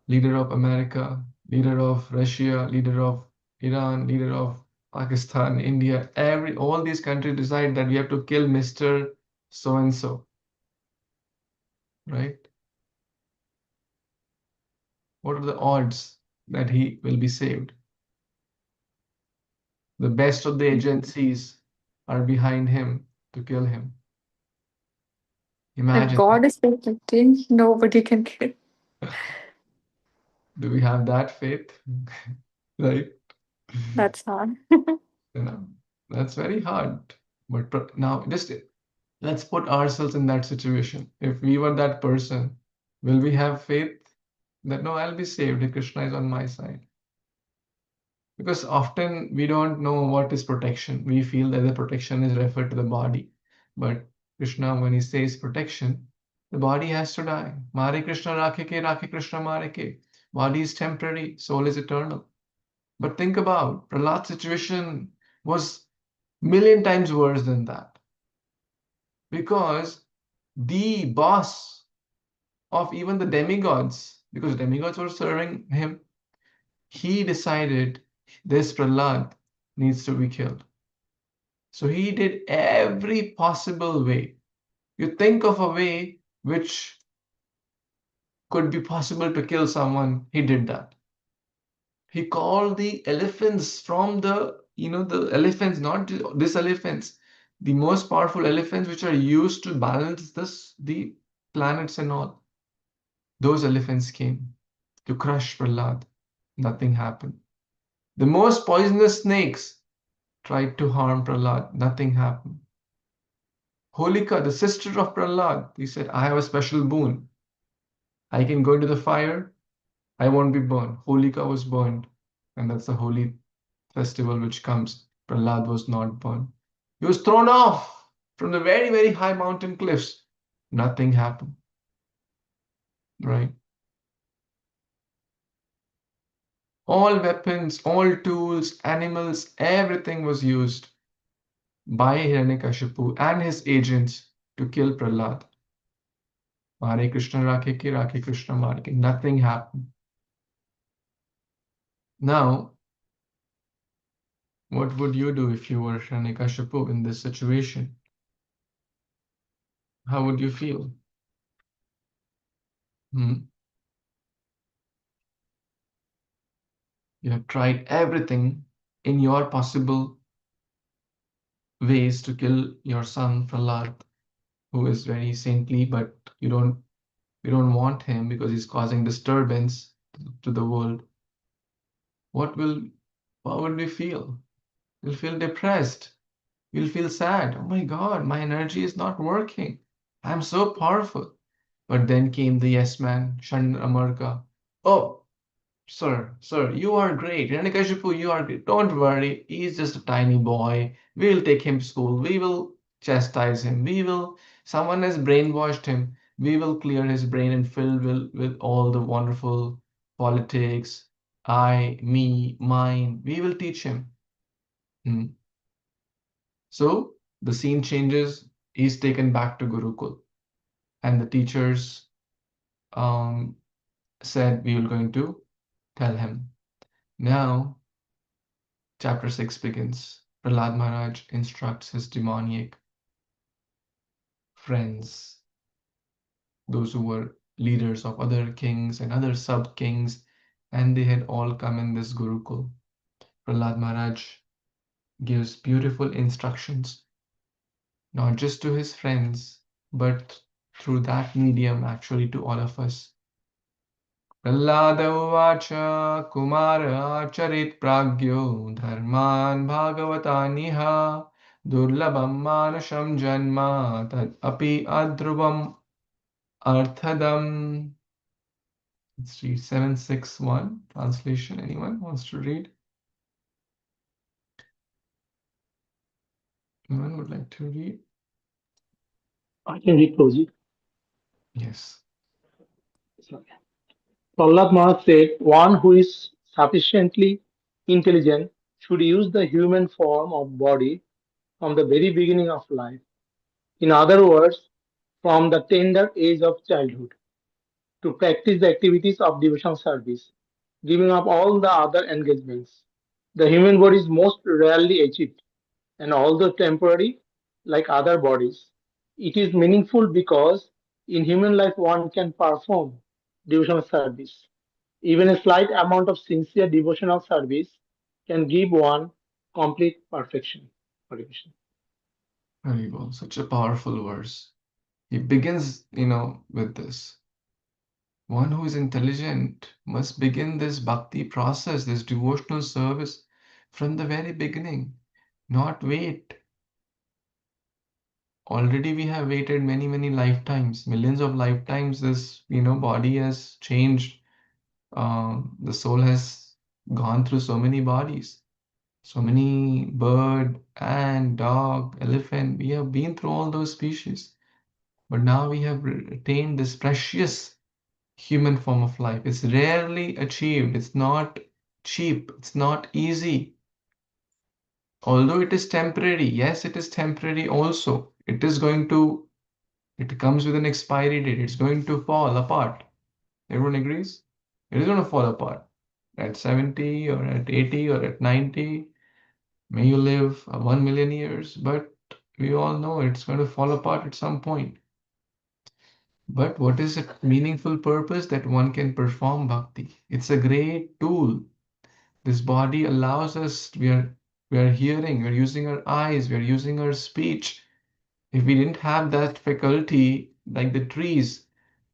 Leader of America, leader of Russia, leader of Iran, leader of Pakistan, India, all these countries decide that we have to kill Mr. So and so, right? What are the odds that he will be saved? The best of the agencies are behind him to kill him. If Imagine God is protecting, nobody can kill. Do we have that faith? Right? That's hard. That's very hard. But now, just let's put ourselves in that situation. If we were that person, will we have faith that no, I'll be saved if Krishna is on my side? Because often we don't know what is protection. We feel that the protection is referred to the body. But Krishna, when he says protection, the body has to die. Mare Krishna Rakhe Krishna Mare ke. Body is temporary, soul is eternal. But think about Prahlad's situation was million times worse than that. Because the boss of even the demigods, because demigods were serving him, he decided this Prahlad needs to be killed. So he did every possible way. You think of a way which could be possible to kill someone, he did that. He called the elephants from the elephants, not these elephants, the most powerful elephants which are used to balance the planets and all. Those elephants came to crush Prahlad. Nothing happened. The most poisonous snakes tried to harm Prahlad. Nothing happened. Holika, the sister of Prahlad, he said, I have a special boon. I can go into the fire. I won't be burned. Holika was burned. And that's the holy festival which comes. Prahlad was not burned. He was thrown off from the very, very high mountain cliffs. Nothing happened. Right? All weapons, all tools, animals, everything was used by Hiranyakashipu and his agents to kill Prahlad. Mare Krishna Rakhe ki Rakhe Krishna Mare ki. Nothing happened. Now, what would you do if you were Hiranyakashipu in this situation? How would you feel? Hmm? You have tried everything in your possible ways to kill your son Prahlad, who is very saintly, but you don't want him because he's causing disturbance to the world. What would we feel? We'll feel depressed. We'll feel sad. Oh my God, my energy is not working. I'm so powerful. But then came the yes man, Chandramarka. Oh, sir, you are great. Hiranyakashipu, you are great. Don't worry, he's just a tiny boy. We'll take him to school. We will chastise him. Someone has brainwashed him. We will clear his brain and fill with all the wonderful politics. I, me, mine. We will teach him. Hmm. So the scene changes. He's taken back to Gurukul, and the teachers um, said, we are going to tell him. Now, chapter 6 begins. Prahlad Maharaj instructs his demoniac friends, those who were leaders of other kings and other sub kings, and they had all come in this Gurukul. Prahlad Maharaj gives beautiful instructions, not just to his friends, but through that medium, actually, to all of us. Prahlad उवाच कुमार आचरित प्राज्ञो धर्मान् भागवतानिह दुर्लभं मानुषं जन्म तदपि अध्रुवम् अर्थदम्. Let's read 761 translation. Anyone wants to read? Anyone would like to read? I can read Prabhuji. Yes. Sorry. Prahlad Maharaj said, one who is sufficiently intelligent should use the human form of body from the very beginning of life. In other words, from the tender age of childhood, to practice the activities of devotional service, giving up all the other engagements. The human body is most rarely achieved, and although temporary, like other bodies, it is meaningful because in human life one can perform devotional service. Even a slight amount of sincere devotional service can give one complete perfection. Hare Krishna. Very well. Such a powerful verse. He begins, with this. One who is intelligent must begin this bhakti process, this devotional service from the very beginning, not wait. Already we have waited many, many lifetimes, millions of lifetimes. This, body has changed. The soul has gone through so many bodies, so many bird, ant, dog, elephant. We have been through all those species. But now we have attained this precious human form of life. It's rarely achieved. It's not cheap. It's not easy. Although it is temporary, yes, it is temporary also. It comes with an expiry date. It's going to fall apart. Everyone agrees? It is going to fall apart at 70 or at 80 or at 90. May you live 1 million years, but we all know it's going to fall apart at some point. But what is a meaningful purpose that one can perform bhakti? It's a great tool. This body allows us, we are hearing, we're using our eyes, we're using our speech. If we didn't have that faculty, like the trees,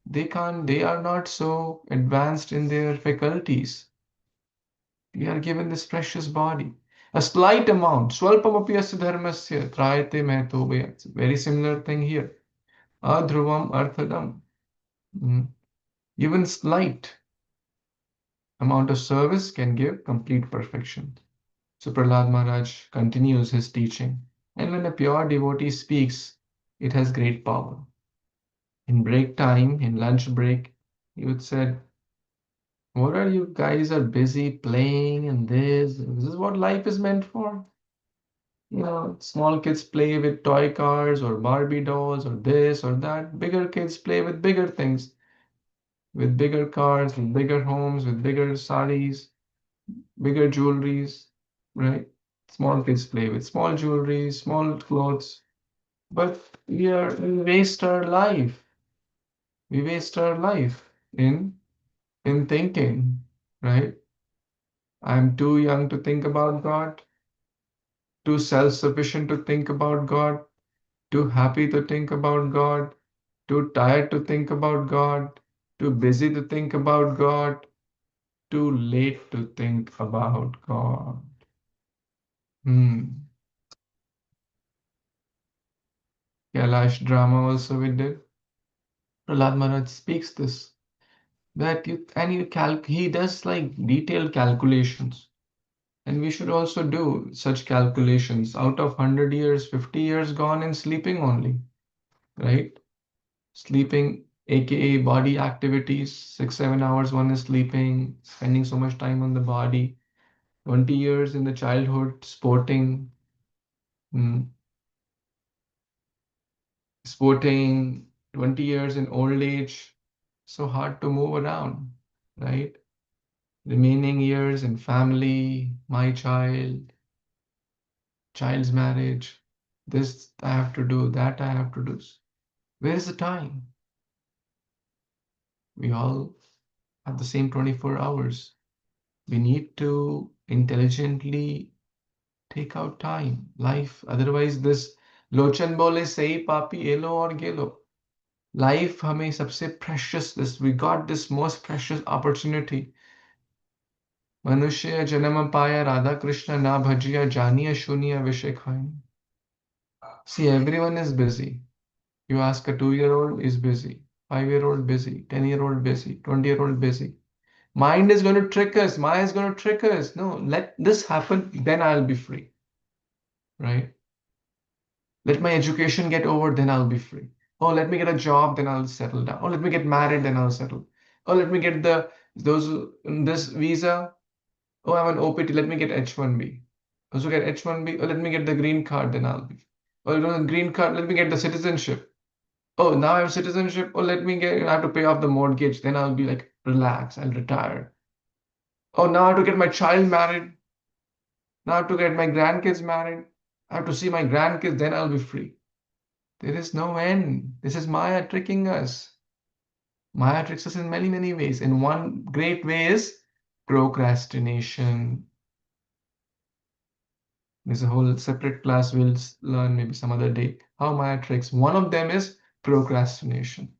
they are not so advanced in their faculties. We are given this precious body. A slight amount, swalpamapi asya dharmasya trayate mahitobhaya. It's a very similar thing here. Adhruvam arthadam. Even slight amount of service can give complete perfection. So Prahlad Maharaj continues his teaching. And when a pure devotee speaks, it has great power. In break time, in lunch break, he would say, What are you guys are busy playing and this? This is what life is meant for. Small kids play with toy cars or Barbie dolls or this or that. Bigger kids play with bigger things, with bigger cars, with bigger homes, with bigger saris, bigger jewelries, right? Small kids play with small jewelry, small clothes. But we waste our life. We waste our life in thinking, right? I'm too young to think about God, too self-sufficient to think about God, too happy to think about God, too tired to think about God, too busy to think about God, too late to think about God. Hmm. Kailash drama also we did. Prahlad Maharaj speaks this that he does like detailed calculations, and we should also do such calculations. Out of 100 years, 50 years gone in sleeping only, right? Sleeping, aka body activities, 6 7 hours one is sleeping, spending so much time on the body. 20 years in the childhood, sporting, mm, sporting, 20 years in old age, so hard to move around, right? Remaining years in family, my child, child's marriage, this I have to do, that I have to do. Where is the time? We all have the same 24 hours. We need to intelligently take out time, life. Otherwise, this lochan bole sahi papi elo or gelo. Life हमें सबसे precious this we got this most precious opportunity. मनुष्य जन्म पाया राधा कृष्ण ना भजिया जानिया शुनिया विषय खाई. See, everyone is busy. You ask a 2-year-old is busy, 5-year-old busy, 10-year-old busy, 20-year-old busy. Mind is going to trick us. Maya is going to trick us. No, let this happen, then I'll be free. Right? Let my education get over, then I'll be free. Oh, let me get a job, then I'll settle down. Oh, let me get married, then I'll settle. Oh, let me get those this visa. Oh, I'm an OPT. Let me get H1B. Also get H1B. Oh, let me get the green card, then I'll be. Oh, you know, the green card. Let me get the citizenship. Oh, now I have citizenship. Oh, let me get. I have to pay off the mortgage. Then I'll be like relax. I'll retire. Oh, now I have to get my child married. Now I have to get my grandkids married. I have to see my grandkids. Then I'll be free. There is no end. This is Maya tricking us. Maya tricks us in many, many ways. And one great way is procrastination. There's a whole separate class we'll learn maybe some other day how Maya tricks. One of them is procrastination.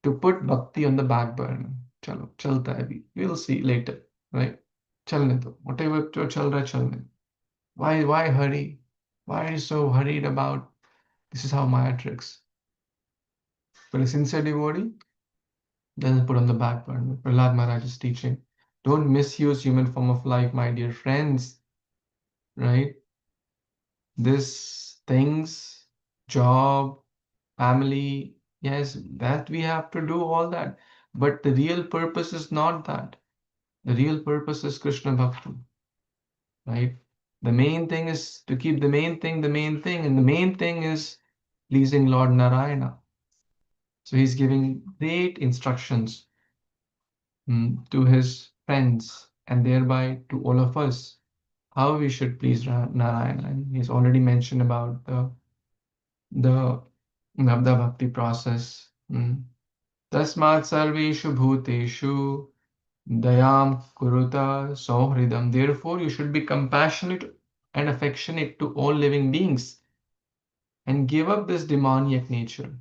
To put bhakti on the back burner. Chalo, chalta hai abhi. We'll see later, right? Chalne do. Whatever jo chal raha hai, chalne. Why hurry? Why are you so hurried about? This is how Maya tricks. But a sincere devotee doesn't put on the back burner. Prahlad Maharaj is teaching. Don't misuse human form of life, my dear friends, right? This things, job, family, yes, that we have to do all that. But the real purpose is not that. The real purpose is Krishna Bhakti, right? The main thing is to keep the main thing, and the main thing is pleasing Lord Narayana. So he's giving great instructions to his friends and thereby to all of us how we should please Narayana. And he's already mentioned about the Nabda Bhakti process. Tasmat sarveshu bhuteshu dayam kuruta sohridam. Therefore, you should be compassionate and affectionate to all living beings and give up this demoniac nature.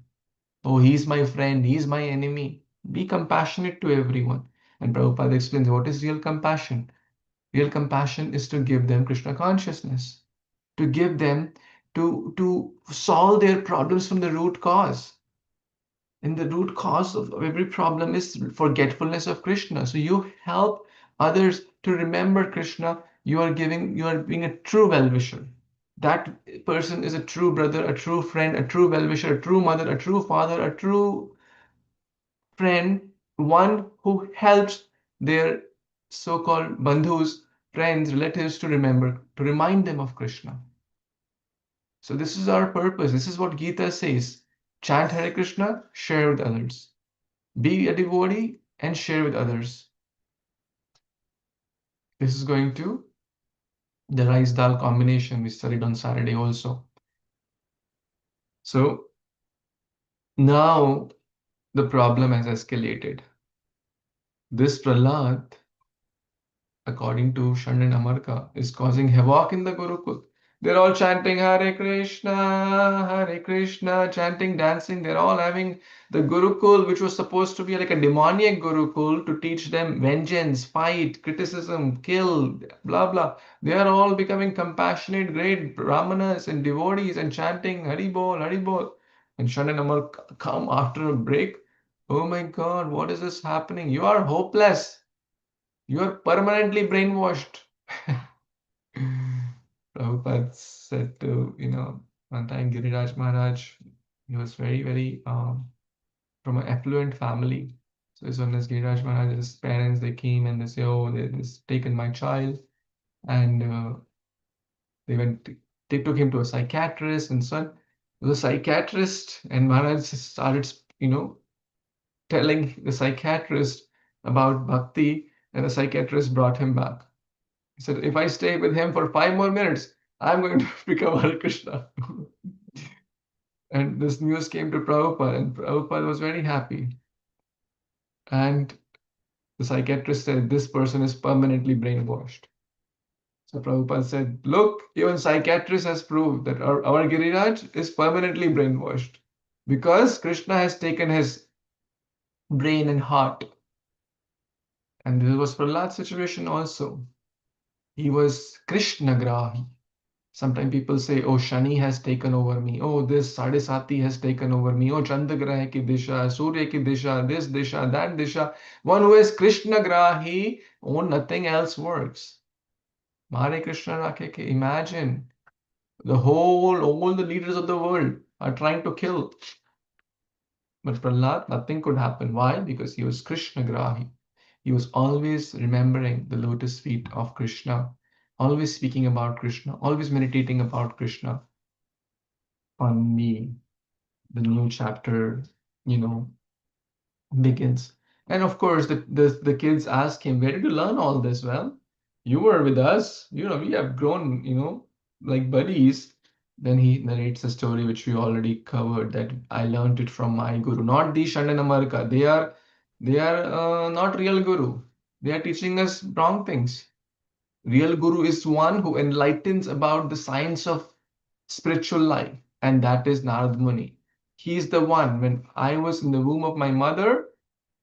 Oh, he's my friend, he's my enemy. Be compassionate to everyone. And Prabhupada explains what is real compassion. Real compassion is to give them Krishna consciousness, to give them to solve their problems from the root cause. And the root cause of every problem is forgetfulness of Krishna. So you help others to remember Krishna. You are being a true well-wisher. That person is a true brother, a true friend, a true well-wisher, a true mother, a true father, a true friend, one who helps their so-called bandhus, friends, relatives to remind them of Krishna. So this is our purpose. This is what Gita says. Chant Hare Krishna, share with others. Be a devotee and share with others. This is going to the rice dal combination we studied on Saturday also. So now the problem has escalated. This Prahlad, according to Shandan Amarka, is causing havoc in the Gurukul. They're all chanting Hare Krishna, chanting, dancing. They're all having the Gurukul, which was supposed to be like a demoniac Gurukul to teach them vengeance, fight, criticism, kill, blah blah. They are all becoming compassionate, great Brahmanas and devotees and chanting Hari Bol, Hari Bol. And Shandan Amarka come after a break. Oh my God, what is this happening? You are hopeless. You are permanently brainwashed. Prabhupada said to, one time Giriraj Maharaj, he was very, very from an affluent family. So as soon as Giriraj Maharaj's parents, they came and they say, oh, they've taken my child. And they they took him to a psychiatrist and so on. The psychiatrist and Maharaj started, telling the psychiatrist about bhakti, and the psychiatrist brought him back. He said, if I stay with him for 5 more minutes, I'm going to become Hare Krishna. And this news came to Prabhupada, and Prabhupada was very happy. And the psychiatrist said, this person is permanently brainwashed. So Prabhupada said, look, even psychiatrist has proved that our Giriraj is permanently brainwashed because Krishna has taken his brain and heart. And this was Prahlad's situation also. He was Krishna Grahi. Sometimes people say, oh, Shani has taken over me. Oh, this Sadesati has taken over me. Oh, Chandragraha ki disha, Surya ki disha, this disha, that disha. One who is Krishna Grahi, oh, nothing else works. Mare Krishna Rakhe ke, imagine all the leaders of the world are trying to kill. But Prahlad, nothing could happen. Why? Because he was Krishna Grahi. He was always remembering the lotus feet of Krishna, always speaking about Krishna, always meditating about Krishna. On me, the new chapter, begins. And of course, the kids ask him, where did you learn all this? Well, you were with us. We have grown, like buddies. Then he narrates a story which we already covered, that I learned it from my guru, not the Shandanamarka. They are not real guru. They are teaching us wrong things. Real guru is one who enlightens about the science of spiritual life, and that is Narad Muni. He is the one. When I was in the womb of my mother,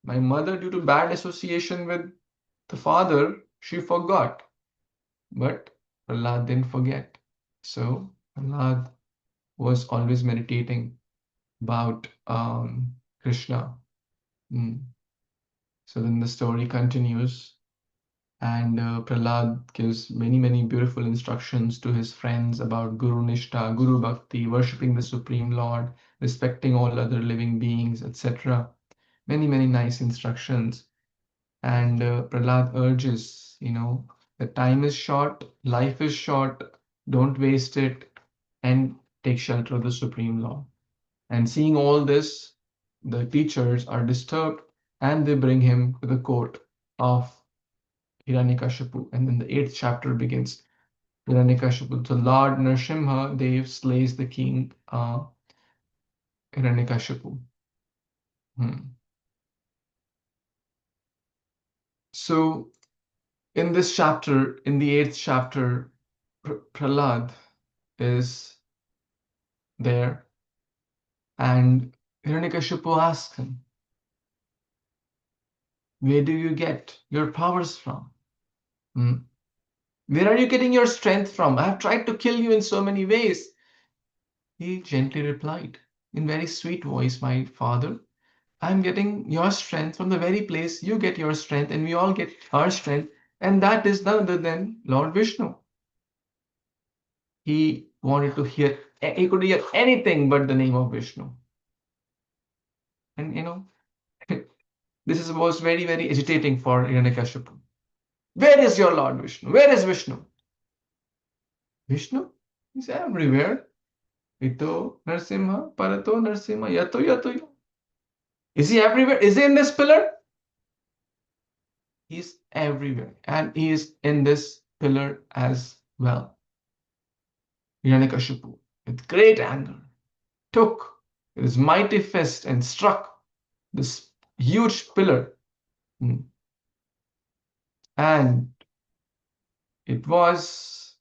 due to bad association with the father, she forgot. But Prahlad didn't forget. So Prahlad was always meditating about Krishna. So then the story continues, and Prahlad gives many, many beautiful instructions to his friends about Guru Nishtha, Guru Bhakti, worshipping the Supreme Lord, respecting all other living beings, etc. Many, many nice instructions. And Prahlad urges, that time is short, life is short, don't waste it, and take shelter of the Supreme Lord. And seeing all this, the teachers are disturbed and they bring him to the court of Hiranyakashipu. And then the 8th chapter begins. Hiranyakashipu, so Lord Narasimha Dev slays the king Hiranyakashipu. So in this chapter, in the 8th chapter, Prahlad is there, and Hiranyakashipu asks him, where do you get your powers from? Where are you getting your strength from? I have tried to kill you in so many ways. He gently replied, in very sweet voice, my father, I'm getting your strength from the very place you get your strength, and we all get our strength, and that is none other than Lord Vishnu. He wanted to hear, he could hear anything but the name of Vishnu. And This was very, very agitating for Hiranyakashipu. Where is your Lord Vishnu? Where is Vishnu? Vishnu? He's everywhere. Ito Narasimha, Parato Narasimha, Yato Yato. Is he everywhere? Is he in this pillar? He's everywhere. And he is in this pillar as well. Hiranyakashipu, with great anger, took with his mighty fist and struck this huge pillar. And it was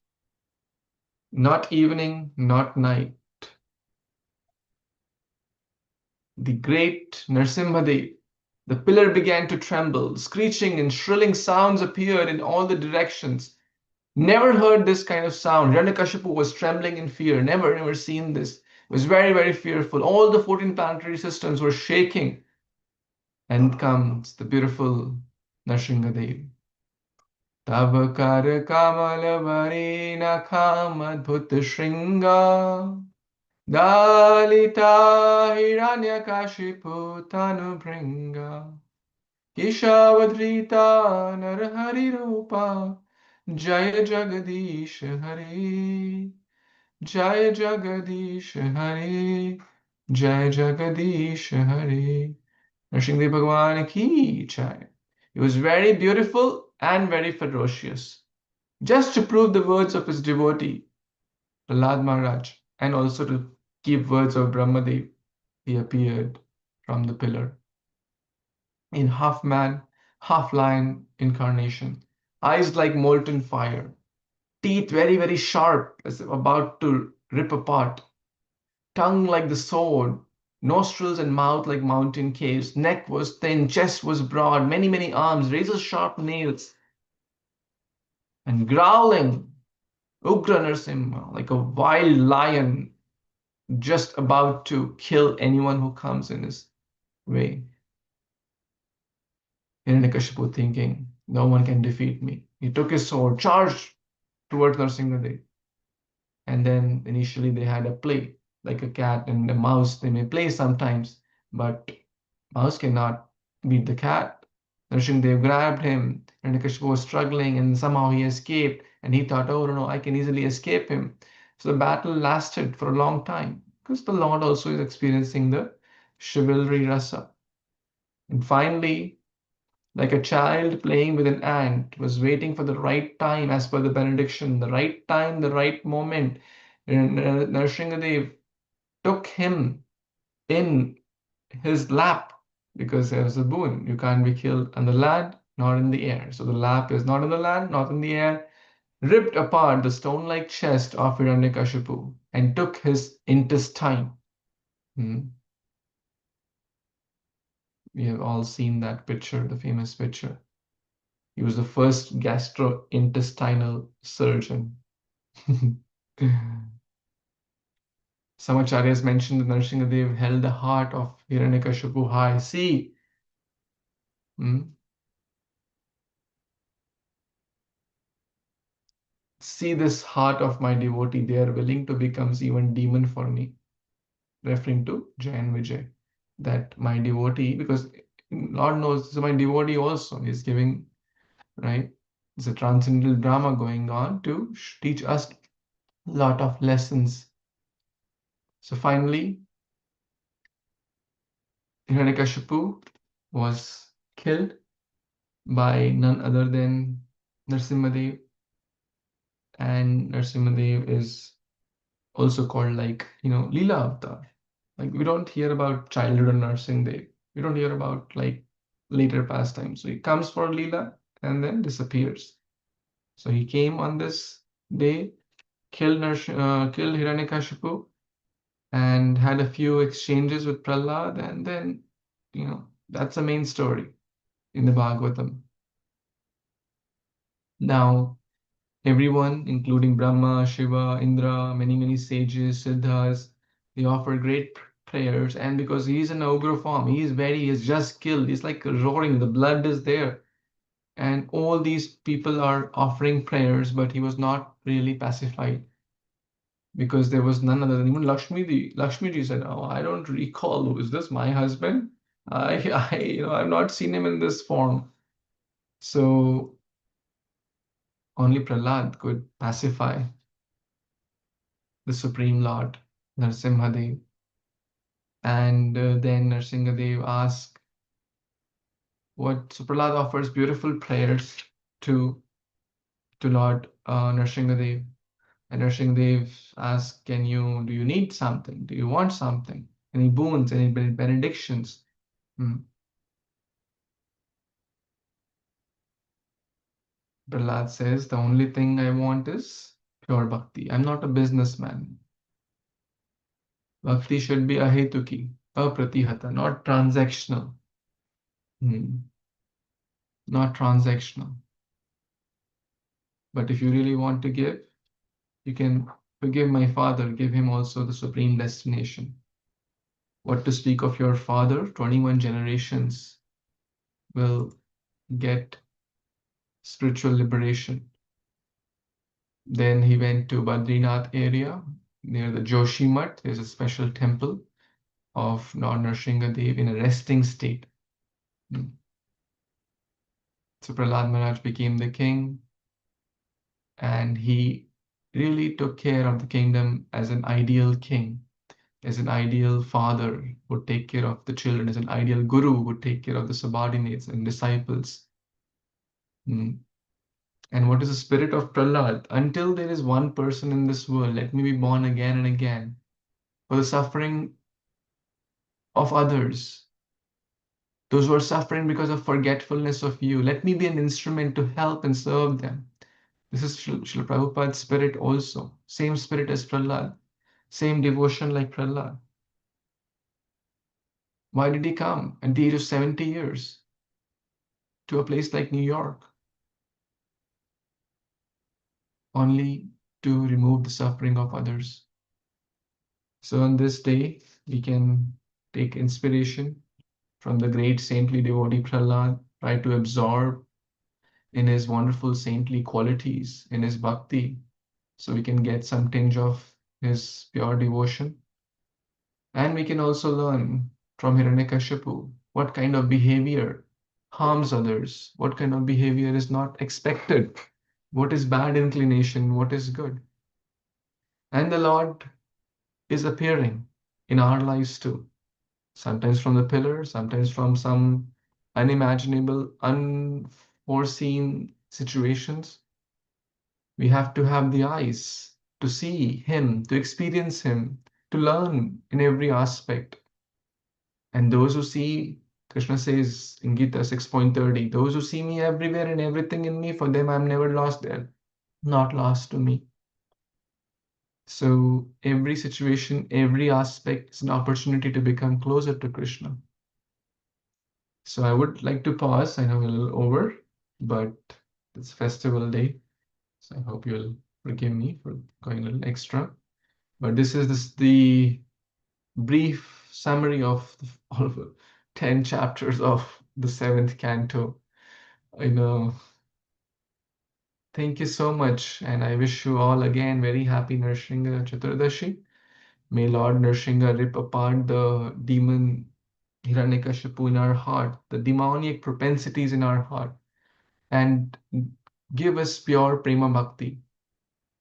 not evening, not night. The great Narasimhadev, the pillar began to tremble. Screeching and shrilling sounds appeared in all the directions. Never heard this kind of sound. Hiranyakashipu was trembling in fear. Never seen this. It was very, very fearful. All the 14 planetary systems were shaking. And comes the beautiful Narasimhadev. Tava kar kamal varina kamadbhut shringa Dalita Hiranyakashipu Tanubhringa Keshavadrita Narahari Rupa Jaya Jagadish Hari Jaya Jagadish Hari Jaya Jagadish Hari Nrsimhadev Bhagwan ki jai. He was very beautiful and very ferocious. Just to prove the words of his devotee, Prahlad Maharaj, and also to keep words of Brahmadev, he appeared from the pillar in half man, half lion incarnation, eyes like molten fire, teeth very, very sharp as if about to rip apart, tongue like the sword, nostrils and mouth like mountain caves, neck was thin, chest was broad, many, many arms, razor sharp nails, and growling, Ugra Narasimha, like a wild lion just about to kill anyone who comes in his way. Hiranyakashipu thinking, no one can defeat me. He took his sword, charged towards Narasimhadev. And then initially they had a play, like a cat and a mouse. They may play sometimes, but mouse cannot beat the cat. Narasimhadev grabbed him. Hiranyakashipu was struggling and somehow he escaped. And he thought, oh no, I can easily escape him. So the battle lasted for a long time because the Lord also is experiencing the chivalry rasa. And finally, like a child playing with an ant, was waiting for the right time as per the benediction, the right time, the right moment. Narasimhadev took him in his lap because there was a boon. You can't be killed on the land, not in the air. So the lap is not on the land, not in the air. Ripped apart the stone-like chest of Hiranyakashipu and took his intestine. We have all seen that picture, the famous picture. He was the first gastrointestinal surgeon. Some acharyas mentioned that Narasimhadev held the heart of Hiranyakashipu high. See, see this heart of my devotee. They are willing to become even demon for me. Referring to Jay and Vijay. That my devotee, because Lord knows this is my devotee also. He's giving, right? It's a transcendental drama going on to teach us a lot of lessons. So finally, Hiranyakashipu was killed by none other than Narasimhadev. And Narasimhadev is also called like, Leela Avatar. Like we don't hear about childhood of Narasimhadev. We don't hear about like later pastimes. So he comes for Leela and then disappears. So he came on this day, killed Hiranyakashipu, and had a few exchanges with Prahlad, and then, that's the main story in the Bhagavatam. Now, everyone, including Brahma, Shiva, Indra, many, many sages, Siddhas, they offer great prayers. And because he's in ogre form, he's just killed. He's like roaring, the blood is there. And all these people are offering prayers, but he was not really pacified because there was none other than even Lakshmiji said, oh, I don't recall, is this my husband? I've not seen him in this form. So only Prahlad could pacify the Supreme Lord, Narasimhadev. And then Narasimhadev asked so Prahlad offers beautiful prayers to Lord Narasimhadev. And Narasimhadev asks, do you need something? Do you want something? Any boons, any benedictions? Hmm. Prahlad says, the only thing I want is pure bhakti. I'm not a businessman. Bhakti should be ahetuki, apratihata, not transactional. Not transactional. But if you really want to give, you can forgive my father, give him also the supreme destination. What to speak of your father, 21 generations will get spiritual liberation. Then he went to Badrinath area near the Joshi Mutt. There's a special temple of Lord Nrsingadev in a resting state. So Prahlad Maharaj became the king, and he really took care of the kingdom as an ideal king, as an ideal father who would take care of the children, as an ideal guru who would take care of the subordinates and disciples. And what is the spirit of Prahlad? Until there is one person in this world, let me be born again and again for the suffering of others. Those who are suffering because of forgetfulness of you, let me be an instrument to help and serve them. This is Srila Prabhupada's spirit also. Same spirit as Prahlad. Same devotion like Prahlad. Why did he come at the age of 70 years to a place like New York? Only to remove the suffering of others. So on this day, we can take inspiration from the great saintly devotee Prahlad, try to absorb in his wonderful saintly qualities, in his bhakti, so we can get some tinge of his pure devotion. And we can also learn from Hiranyakashipu what kind of behavior harms others, what kind of behavior is not expected, what is bad inclination, what is good. And the Lord is appearing in our lives too. Sometimes from the pillar, sometimes from some unimaginable, unforeseen situations. We have to have the eyes to see Him, to experience Him, to learn in every aspect. And those who see, Krishna says in Gita 6.30, those who see me everywhere and everything in me, for them I'm never lost there, not lost to me. So every situation, every aspect is an opportunity to become closer to Krishna. So I would like to pause. I know we're a little over, but it's festival day. So I hope you'll forgive me for going a little extra. But this is the brief summary of all of the 10 chapters of the 7th canto. I know. Thank you so much. And I wish you all again very happy Nrsimha Chaturdasi. May Lord Nrsimha rip apart the demon Hiranyakashipu in our heart, the demoniac propensities in our heart, and give us pure prema bhakti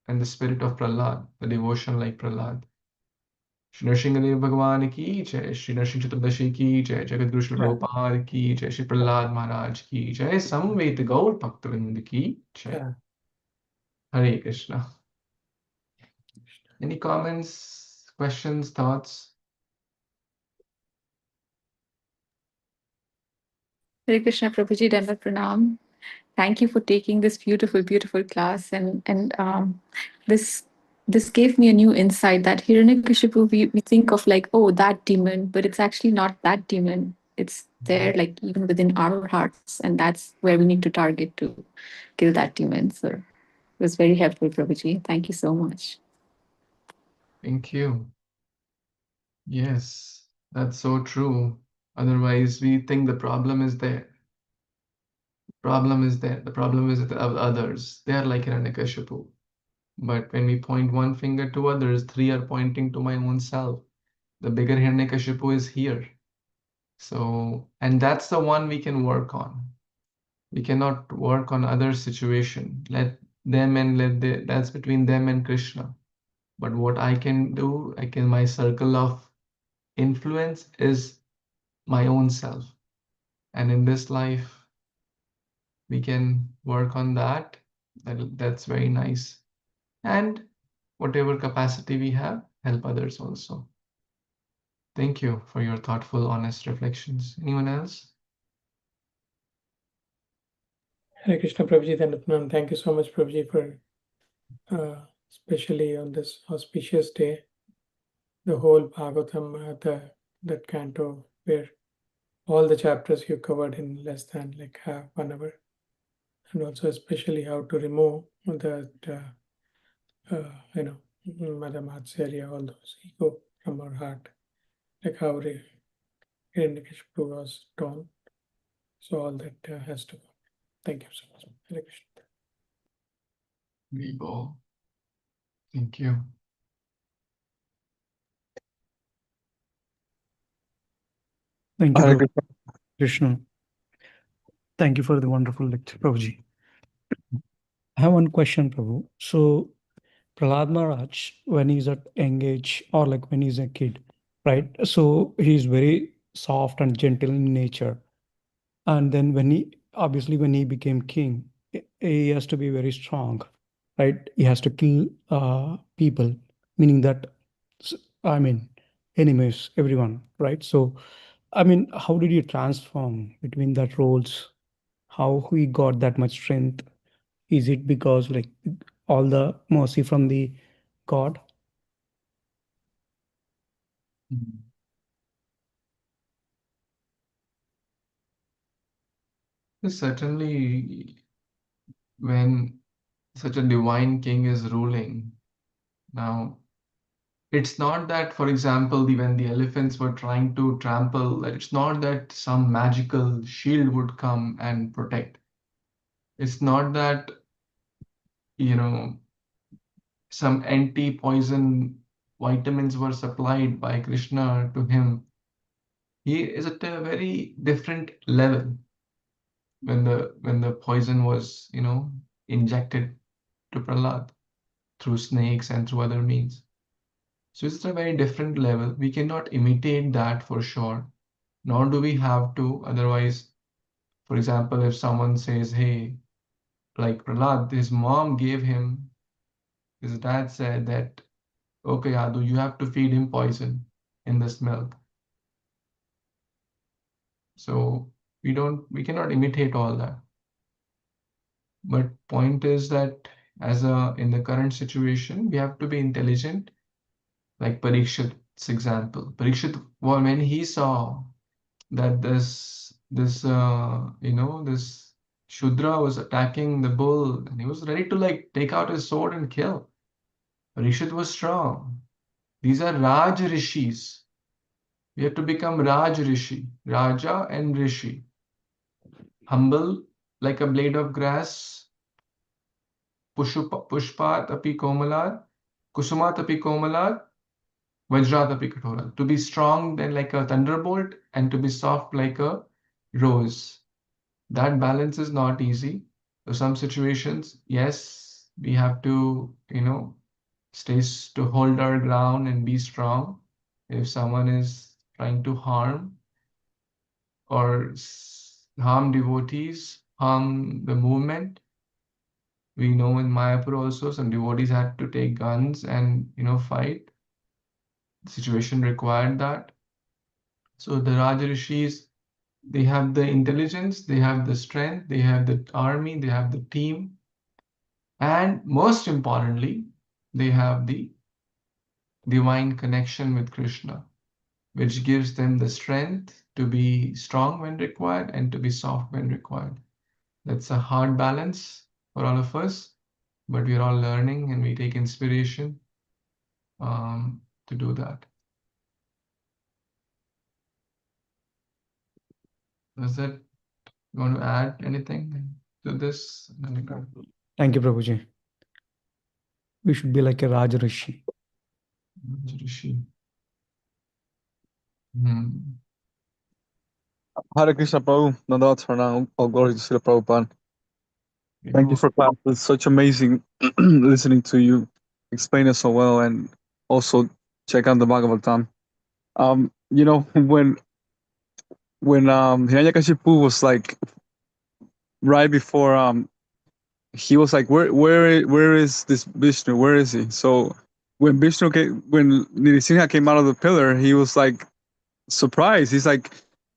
and the spirit of Prahlad, the devotion like Prahlad. Shri Nrsimhadev Bhagwan ki jai, Shri Nrsimha Chaturdashi ki jai, Jagat Guru Srila Prabhupada ki jai, Shri Prahlad Maharaj ki jai, Samveta Gaur Bhaktavrind ki jai. Hare Krishna. Any comments, questions, thoughts? Hare Krishna Prabhuji, Dandavat Pranam. Thank you for taking this beautiful, beautiful class, and this gave me a new insight that Hiranyakashipu we think of like, oh, that demon, but it's actually not that demon. It's there like even within our hearts, and that's where we need to target to kill that demon. So it was very helpful, Prabhuji. Thank you so much. Thank you. Yes, that's so true. Otherwise, we think the problem is there. Problem is there. The problem is with others. They are like Hiranyakashipu. But when we point one finger to others, three are pointing to my own self. The bigger Hiranyakashipu is here. So, and that's the one we can work on. We cannot work on other situation. Let them and that's between them and Krishna. But what I can do, my circle of influence is my own self. And in this life, we can work on that. That's very nice. And whatever capacity we have, help others also. Thank you for your thoughtful, honest reflections. Anyone else? Hare Krishna, Prabhuji, Dhanatnam. Thank you so much, Prabhuji, for especially on this auspicious day, the whole Bhagavatam, that canto where all the chapters you covered in less than like half 1 hour, and also especially how to remove that Madam Matsarya, all those ego from our heart, like how Hiranyakashipu was torn. So all that has to go. Thank you so much. Hare Krishna. We go. Thank you. Thank you, Hare Prabhu. Krishna. Krishna. Thank you for the wonderful lecture, Prabhuji. I have one question, Prabhu. So, Prahlad Maharaj, when he's at young age or like when he's a kid, right? So he's very soft and gentle in nature. And then when he became king, he has to be very strong, right? He has to kill people, meaning that, I mean, enemies, everyone, right? So, I mean, how did you transform between that roles? How he got that much strength? Is it because like all the mercy from the God? Certainly, when such a divine king is ruling, now it's not that, for example, when the elephants were trying to trample, it's not that some magical shield would come and protect. It's not that, you know, some anti-poison vitamins were supplied by Krishna to him. He is at a very different level when the poison was, injected to Prahlad through snakes and through other means. So it's a very different level. We cannot imitate that for sure, nor do we have to. Otherwise, for example, if someone says, hey, like Prahlad, his mom gave him, his dad said that, okay, Adu, you have to feed him poison in this milk. So we cannot imitate all that. But point is that in the current situation, we have to be intelligent, like Parikshit's example. Parikshit, well, when he saw that this Shudra was attacking the bull, and he was ready to like take out his sword and kill. Parikshit was strong. These are Raj Rishis. We have to become Raj Rishi, Raja and Rishi. Humble like a blade of grass, Pushpat api komalar, Kusumat api komalar, Vajrat api katoral. To be strong then like a thunderbolt and to be soft like a rose. That balance is not easy. So some situations, yes, we have to, to hold our ground and be strong. If someone is trying to harm or harm devotees, harm the movement, we know in Mayapur also some devotees had to take guns and fight. The situation required that. So the Raja Rishis, they have the intelligence, they have the strength, they have the army, they have the team, and most importantly, they have the divine connection with Krishna, which gives them the strength to be strong when required and to be soft when required. That's a hard balance for all of us, but we're all learning and we take inspiration to do that. Does that you want to add anything to this? Thank you, Prabhuji. We should be like a Raj Rishi. Rishi. Hmm. Hare Krishna Prabhu, Nandat Pranam, all glory to Srila Prabhupada. Thank you for class. It's such amazing listening to you explain it so well, and also check out the Bhagavatam. When Hiranyakashipu was like right before he was like, where is this Vishnu? Where is he? So when Narasimha came out of the pillar, he was like surprised. He's like,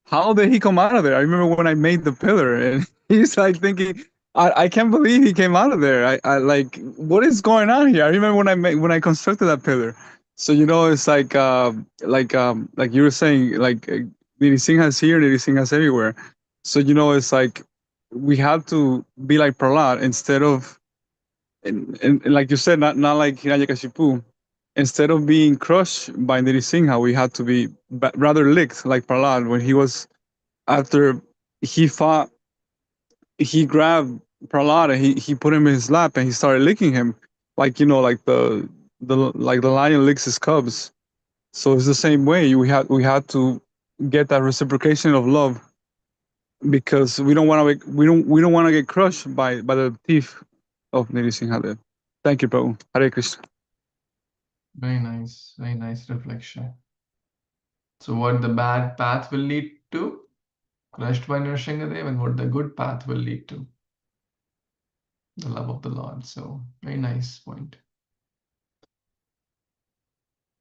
how did he come out of there? I remember when I made the pillar, and he's like thinking, I can't believe he came out of there. I like, what is going on here? I remember when I constructed that pillar. So it's like you were saying, like Narasimha's here, Narasimha's everywhere. So it's like we have to be like Prahlad instead of, and like you said, not like Hiranyakashipu. Instead of being crushed by Narasimha, we had to be rather licked like Prahlad when he was, after he fought, he grabbed Prahlad and he put him in his lap and he started licking him, like like the lion licks his cubs. So it's the same way. We had to get that reciprocation of love, because we don't want to get crushed by the teeth of Narasimha. Thank you, Prabhu. Hare Krishna. Very nice reflection. So what the bad path will lead to? Crushed by Nrsingadev, and what the good path will lead to? The love of the Lord. So very nice point.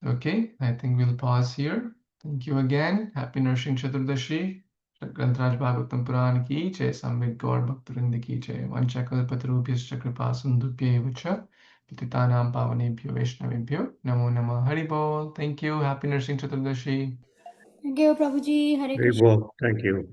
Okay, I think we'll pause here. Thank you again. Happy Nrsimha Chaturdasi. Grantraj Bhagavatam Puran ki jai, Samved Gaur Bhaktarinda ki jai, Vanchakalpatarubhyascha kripa sindhubhya vacha, Patitanam pavanebhyo Vaishnavebhyo, Namo Namah Hari Bol. Thank you. Happy Nrsimha Chaturdasi. Thank you, Prabhuji. Hare Very Krishna. well. Thank you.